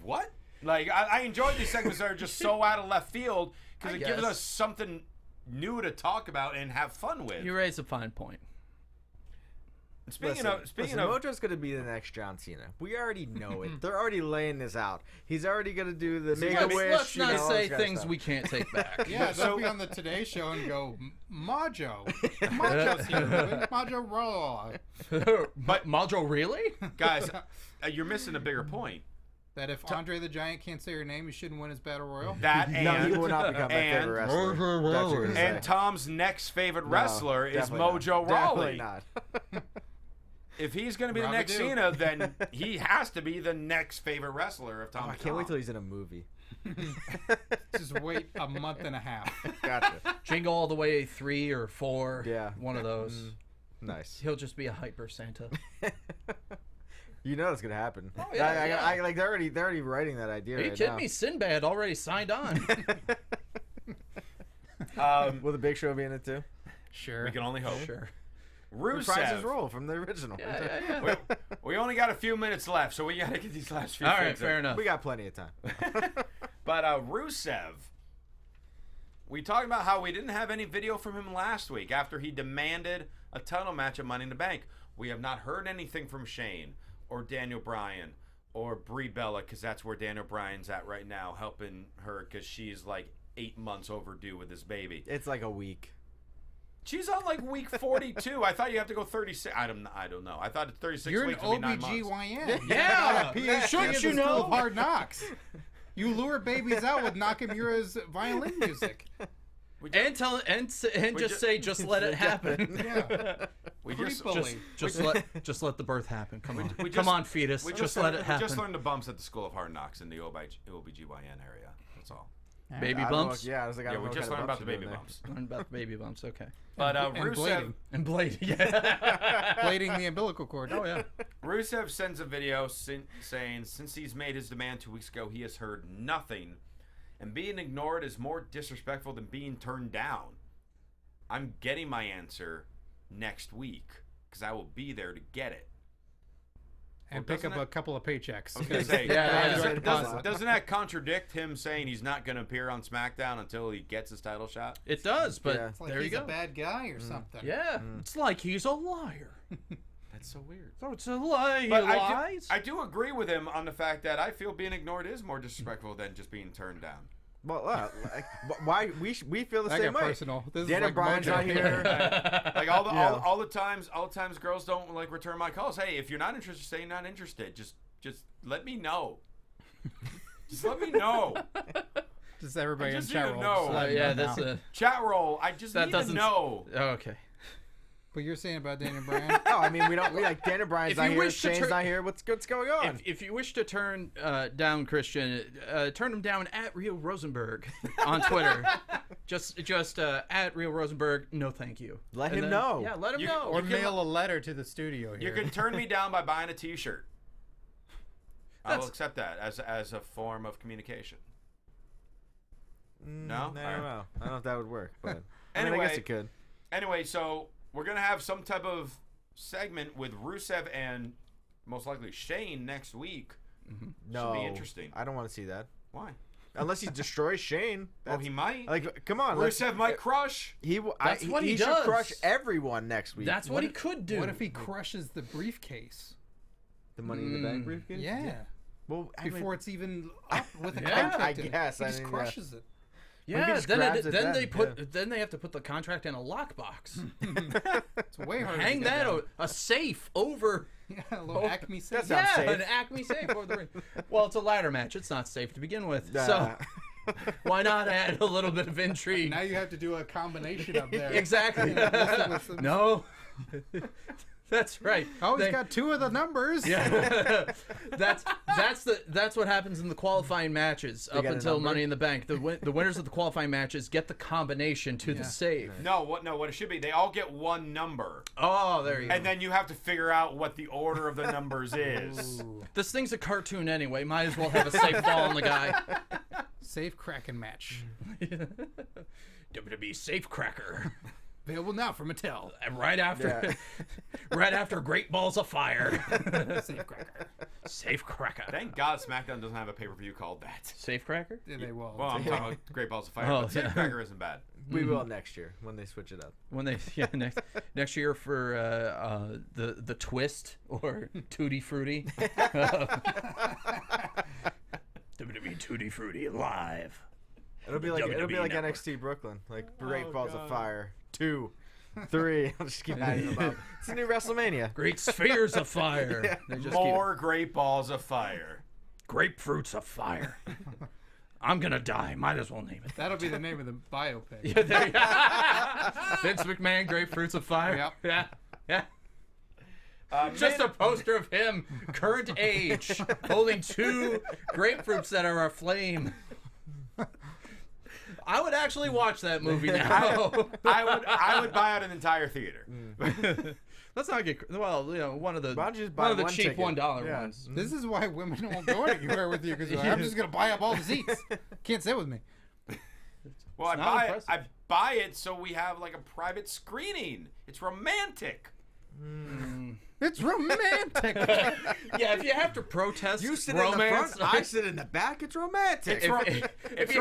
what? Like I enjoyed these segments that are just so out of left field because I it gives guess. us something new to talk about and have fun with. You raise a fine point. Speaking Listen, of Mojo's gonna be the next John Cena. We already know it. They're already laying this out. He's already gonna do the Make a Wish. Let's you not know, all say this kinda things stuff. we can't take back. Yeah, they'll be on the Today Show and go, Mojo. Mojo's here. Mojo Raw. But Mojo, really? guys, you're missing a bigger point. That if Andre the Giant can't say your name, he shouldn't win his battle royal. That No, he and will not become my and- favorite wrestler. That's what you're gonna say. and Tom's next favorite No, wrestler is definitely not. Mojo Definitely Rawley. not. If he's going to be the Robbie next Doo. Cena, then he has to be the next favorite wrestler of Tom. Oh, I can't wait till he's in a movie. Just wait a month and a half. Gotcha. Jingle All the Way 3 or 4. Yeah. One of those. Nice. He'll just be a hyper Santa. You know that's gonna happen. Oh, yeah, I like they're already writing that idea. Are you right kidding now. me? Sinbad already signed on. Will the Big Show be in it too? Sure. We can only hope. Sure. Reprise his Rusev. role from the original. Yeah. We only got a few minutes left, so we got to get these last few All right, things fair in. enough. We got plenty of time. But Rusev, we talked about how we didn't have any video from him last week after he demanded a title match at Money in the Bank. We have not heard anything from Shane or Daniel Bryan or Brie Bella, because that's where Daniel Bryan's at right now, helping her because she's like 8 months overdue with this baby. It's like a week. She's on like week 42. I thought you have to go 36. I don't know. I thought 36 You're an weeks would be 9 months. OBGYN. Yeah. PhD Shouldn't at you the School know? of Hard Knocks. You lure babies out with Nakamura's violin music. And tell and just say, just let it happen. Yeah. We just Creepily. Just let the birth happen. Come on, we just- come on, fetus. we Just let it We happen. just learned the bumps at the School of Hard Knocks in the OBGYN area. That's all. Baby I don't know, bumps. yeah, I was like, I Yeah, don't we know just what learned kind about of the bumps baby you're doing bumps. Learn about the baby bumps. Okay. But And Rusev, blading. And blade. Yeah. Blading the umbilical cord. Oh yeah. Rusev sends a video saying since he's made his demand 2 weeks ago, he has heard nothing, and being ignored is more disrespectful than being turned down. I'm getting my answer next week because I will be there to get it. And Well, pick up doesn't a couple of paychecks. I was gonna say, Yeah, doesn't that contradict him saying he's not going to appear on SmackDown until he gets his title shot? It does, but Yeah. It's like there you he's go. a bad guy or something. Yeah. It's like he's a liar. That's so weird. So it's a lie. He But lies. I do agree with him on the fact that I feel being ignored is more disrespectful than just being turned down. Well, like, why we feel the That same got way. personal. This Daniel is like Bryan's Mojo. not here. Like all the Yeah. all the times girls don't like return my calls. Hey, if you're not interested, say you're not interested. Just let me know. Just let me know. Just everybody I just in chat need to roll. know. Just let me yeah, know that's now. a. Chat roll. I just That need to doesn't- know. Oh, okay. But you're saying about Daniel Bryan? No, I mean we like Daniel Bryan's If not you here. wish to Shane's turn- not here. What's going on? If you wish to turn down Christian, turn him down at Real Rosenberg on Twitter. just at Real Rosenberg. No, thank you. Let And him then- know. Yeah, let him You- know. Or can- mail a letter to the studio You here. can turn me down by buying a T-shirt. I will That's- accept that as a form of communication. No? I All don't right. know. I don't know if that would work, but I mean, I Anyway. guess it could. Anyway, so we're gonna have some type of segment with Rusev and most likely Shane next week. No, be interesting. I don't want to see that Why? unless he destroys Shane. Well, he might. Like, come on, let's- Rusev might crush. That's what he should does. crush everyone next week. That's what he could do. What if he crushes the briefcase? the Money in the Bank briefcase. Yeah. Well, I mean, Before it's even up with a Yeah, contract I in it. guess, He I just mean, crushes it. Yeah, just then grabs it then they then, put then they have to put the contract in a lockbox. It's way harder. Hang to get that down. a safe over. Yeah, a little Acme safe. That's not Yeah, safe. an Acme safe over the ring. Well, it's a ladder match. It's not safe to begin with. Nah. So why not add a little bit of intrigue? Now you have to do a combination up there. Exactly. With some- No. That's right. Oh, he's got 2 of the numbers. Yeah, that's what happens in the qualifying matches up get a until number? Money in the Bank. The winners of the qualifying matches get the combination to the save. No, what it should be, they all get one number. Oh, there you go. And then you have to figure out what the order of the numbers is. This thing's a cartoon anyway. Might as well have a safe fall on the guy. Safe Kraken match. WWE Safe Cracker. Available now from Mattel. And right after, right after Great Balls of Fire. Safe Cracker. Safe Cracker. Thank God SmackDown doesn't have a pay-per-view called that. Safe Cracker? Yeah, they will. Well, I'm talking about Great Balls of Fire, Oh, but Safe yeah. Cracker isn't bad. We will next year when they switch it up. When they next year for the twist or Tutti Frutti. WWE Tutti Frutti live. It'll be like WWE Network. NXT Brooklyn, like Great Balls of Fire 2, 3. I'll just keep adding them up. It's a new WrestleMania. Great spheres of fire. They just More Great Balls of Fire. grapefruits of fire. I'm gonna die. Might as well name it. That'll be the name of the biopic. Yeah, there you go. Vince McMahon, grapefruits of fire. Yep. Yeah, yeah. Just a poster of him, current age, holding 2 grapefruits that are aflame. I would actually watch that movie now. I would buy out an entire theater. Let's not get one of the Why don't you just buy one cheap ticket? $1 Yeah. ones. This is why women won't go anywhere with you, because I'm just going to buy up all the seats. Can't sit with me. Well, I not buy impressive. I buy it so we have like a private screening. It's romantic. It's romantic. Yeah, if you have to protest You sit romance, in the front, I sit in the back. It's romantic. if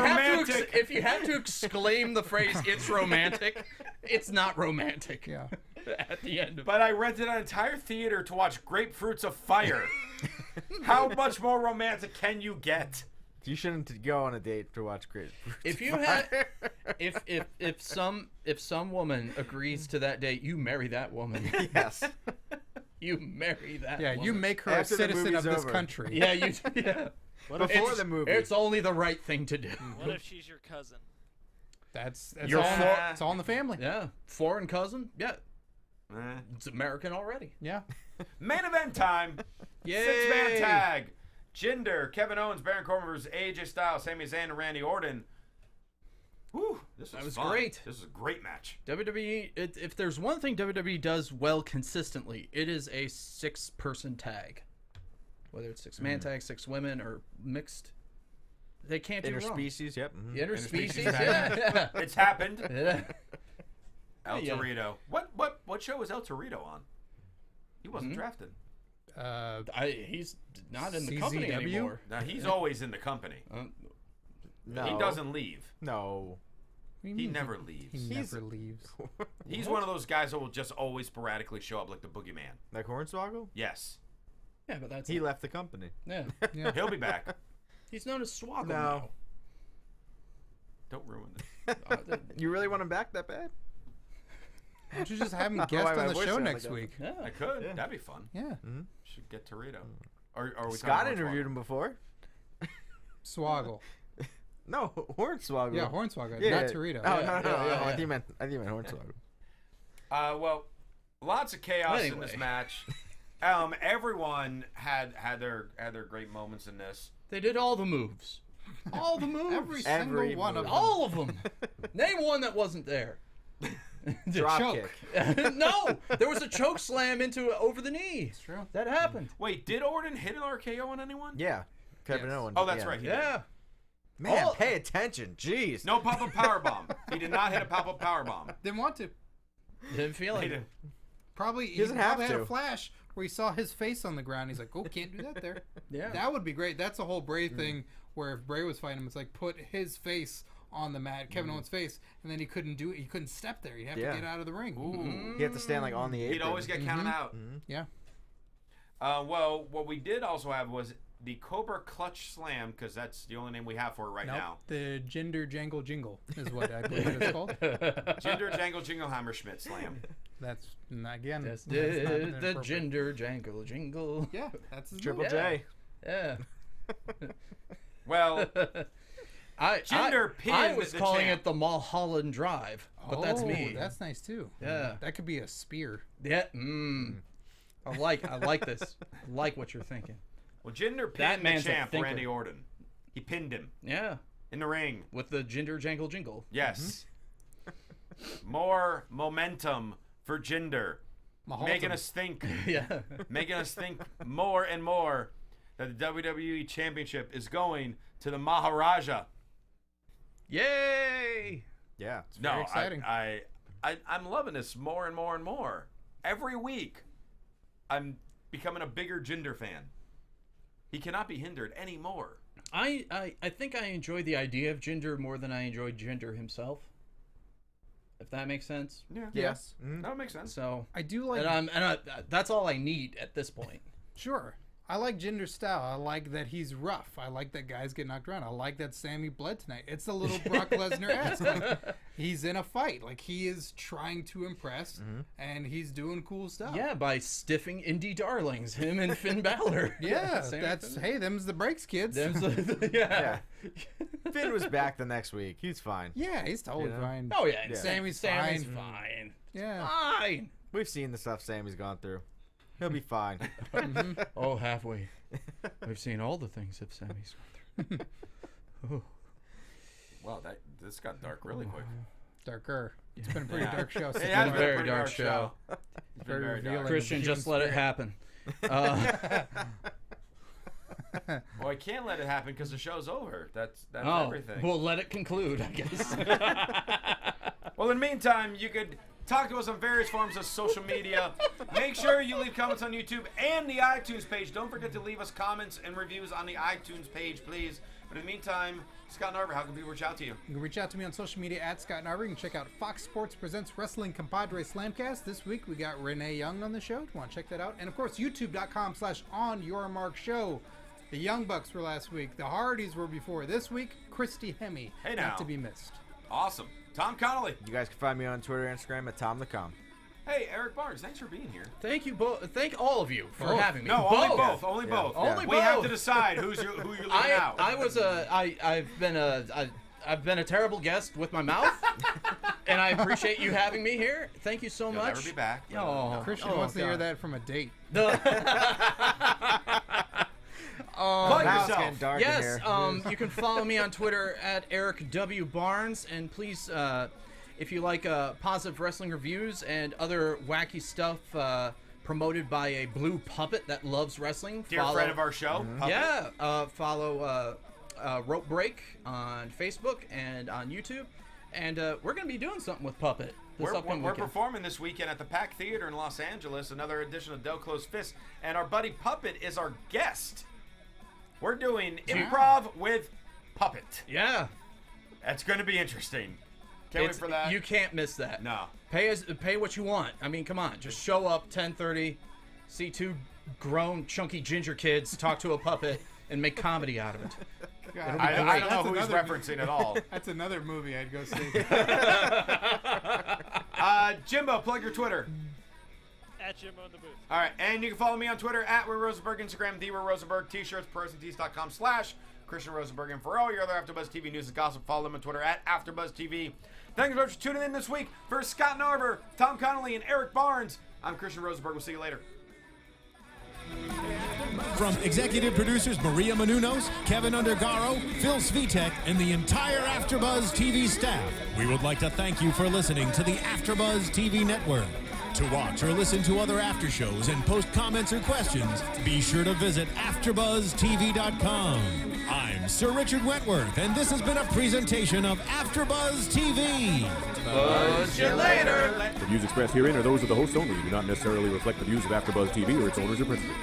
you have to exclaim the phrase "it's romantic," it's not romantic. Yeah. At the end of But I rented an entire theater to watch Grapefruits of Fire. How much more romantic can you get? You shouldn't go on a date to watch Great. if you had if some woman agrees to that date, you marry that woman. Yes. You marry that. Yeah, woman. you make her a After the citizen movie's of this over. country. Yeah, you. Yeah. Before It's- the movie. It's only the right thing to do. What if she's your cousin? That's You're all, for- it's all in the family. Yeah, foreign cousin. Yeah, Eh. it's American already. Yeah. Main event time. Yay! 6-man tag. Jinder, Kevin Owens, Baron Corbin versus AJ Styles, Sami Zayn, and Randy Orton. Whew, this was fun. great. This is a great match. WWE. If there's one thing WWE does well consistently, it is a 6-person tag. Whether it's 6-man tag, 6 women, or mixed, they can't do wrong. Interspecies, yep. Mhm. Interspecies, Interspecies yeah. It's happened. Yeah. El Yeah. Torito. What show was El Torito on? He wasn't drafted. He's not in the company CZW? anymore. Now he's always in the company. No. He doesn't leave. No. He never leaves. He never leaves. He's one of those guys that will just always sporadically show up like the boogeyman. Like Hornswoggle? Yes. Yeah, but that's He left the company. yeah. He'll be back. He's known as Swoggle No. now. Don't ruin this. You really want him back that bad? Why don't you just have him Why guest my on the voice show sound next like that? week? Yeah. I could. That'd be fun. Yeah. Should get Torito. Or are we Scott talking interviewed him before. Swoggle. No, Hornswoggle. Yeah, Hornswoggle, Yeah, not yeah. Torito. Oh, Yeah, no. yeah. I think you meant Hornswoggle. Well, lots of chaos in this Anyway. match. Everyone had their great moments in this. They did all the moves. All the moves. Every single one of them. all of them. Name one that wasn't there. Drop choke. kick. No, there was a choke slam into over the knee. It's true. That happened. Wait, did Orton hit an RKO on anyone? Yeah. Kevin Yes. Owens. Oh, that's yeah. right. He Yeah. Man, Oh. pay attention. Jeez. did. No pop-up powerbomb. He did not hit a pop-up powerbomb. Didn't want to. Didn't feel He like did. it. Probably he doesn't have probably had to. a flash where he saw his face on the ground. He's like, "Oh, can't do that there." Yeah. That would be great. That's a whole Bray thing where if Bray was fighting him, it's like put his face on the mat, Kevin Owens' face, and then he couldn't do it. He couldn't step there. He'd have Yeah. to get out of the ring. Ooh. You have to stand like on the apron. He'd always get counted out. Yeah. Well, what we did also have was the Cobra Clutch Slam, because that's the only name we have for it right Nope. now. The Jinder Jangle Jingle is what I believe it's called. Jinder Jangle Jingleheimer Schmidt Slam. That's again. That's that's not the inappropriate. gender jangle jingle. Yeah, that's his Triple move. J. Yeah. Well, Jinder pinned I was the calling champ. it the Mulholland Drive, but that's me. That's nice too. Yeah. That could be a spear. Yeah. I like this. I like what you're thinking. Well, Jinder That pinned the man's a champ, thinker. Randy Orton. He pinned him Yeah. in the ring. With the Jinder Jangle Jingle. Yes. More momentum for Jinder. Making us think Yeah. more and more that the WWE Championship is going to the Maharaja. Yay! Yeah. No, exciting. I'm loving this more and more and more. Every week, I'm becoming a bigger Jinder fan. He cannot be hindered anymore. I think I enjoy the idea of Jinder more than I enjoy Jinder himself. If that makes sense. Yeah. Yes. That makes sense. So I do like. that's all I need at this point. Sure. I like Jinder's style. I like that he's rough. I like that guys get knocked around. I like that Sammy bled tonight. It's a little Brock Lesnar-esque. Like, he's in a fight. Like, he is trying to impress, and he's doing cool stuff. Yeah, by stiffing indie darlings, him and Finn Balor. Yeah, Sammy that's, Finn. hey, them's the breaks, kids. Yeah. Finn was back the next week. He's fine. Yeah, he's totally You know? fine. Oh yeah, and Sammy's Sammy's fine. fine. Yeah. Fine. We've seen the stuff Sammy's gone through. He'll be fine. Oh, halfway. We've seen all the things that Sammy's gone through. Well, this got dark really quick. Darker. It's been a pretty dark show. It Since has been been a a very pretty dark dark show. It's been Very very revealing. dark. Christian, just let it happen. Well, I can't let it happen because the show's over. That's Oh, everything. we'll let it conclude, I guess. Well, in the meantime, you could talk to us on various forms of social media. Make sure you leave comments on YouTube and the iTunes page. Don't forget to leave us comments and reviews on the iTunes page, please. But in the meantime, Scott Narver, how can people reach out to you? You can reach out to me on social media at Scott Narver. You can check out Fox Sports Presents Wrestling Compadre Slamcast. This week we got Renee Young on the show. If you want to check that out. And of course, youtube.com/onyourmarkshow. The Young Bucks were last week. The Hardys were before. This week, Christy Hemme. Hey, now. Not to be missed. Awesome. Tom Connolly. You guys can find me on Twitter and Instagram at TomTheCom. Hey, Erik Barnes, thanks for being here. Thank you both. Thank all of you for having me. No, only both. Only Yeah. both. Only We have both. to decide who you're leaving out. I've been a terrible guest with my mouth, and I appreciate you having me here. Thank you so You'll much. never be back. Oh, Christian oh, wants to hear God. that from a date. Plug Now it's yourself. getting dark in Yes, here. you can follow me on Twitter at Erik W. Barnes, and please, if you like positive wrestling reviews and other wacky stuff promoted by a blue puppet that loves wrestling, Dear friend of our show. Puppet. yeah, follow Rope Break on Facebook and on YouTube, and we're gonna be doing something with Puppet this upcoming We're weekend. performing this weekend at the Pack Theater in Los Angeles, another edition of Del Close Fist, and our buddy Puppet is our guest. We're doing improv with Puppet. Yeah, That's going to be interesting. Can't wait for that. You can't miss that. No. Pay what you want. I mean, come on, just show up 10:30, see two grown chunky ginger kids talk to a puppet and make comedy out of it. I don't know That's who he's another- referencing at all. That's another movie I'd go see. Jimbo, plug your Twitter. At Jimbo in the booth. All right, and you can follow me on Twitter at Ray Rosenberg, Instagram, The Ray Rosenberg, T-shirts, ProSandTees.com/Christian Rosenberg, and for all your other AfterBuzz TV news and gossip, follow them on Twitter at AfterBuzz TV. Thank you very much for tuning in this week. For Scott Narver, Tom Connolly, and Erik Barnes, I'm Christian Rosenberg. We'll see you later. From executive producers Maria Menounos, Kevin Undergaro, Phil Svitek, and the entire AfterBuzz TV staff, we would like to thank you for listening to the AfterBuzz TV network. To watch or listen to other after shows and post comments or questions, be sure to visit AfterBuzzTV.com. I'm Sir Richard Wentworth, and this has been a presentation of AfterBuzz TV. Buzz you later. The views expressed herein are those of the host only and do not necessarily reflect the views of AfterBuzz TV or its owners or principals.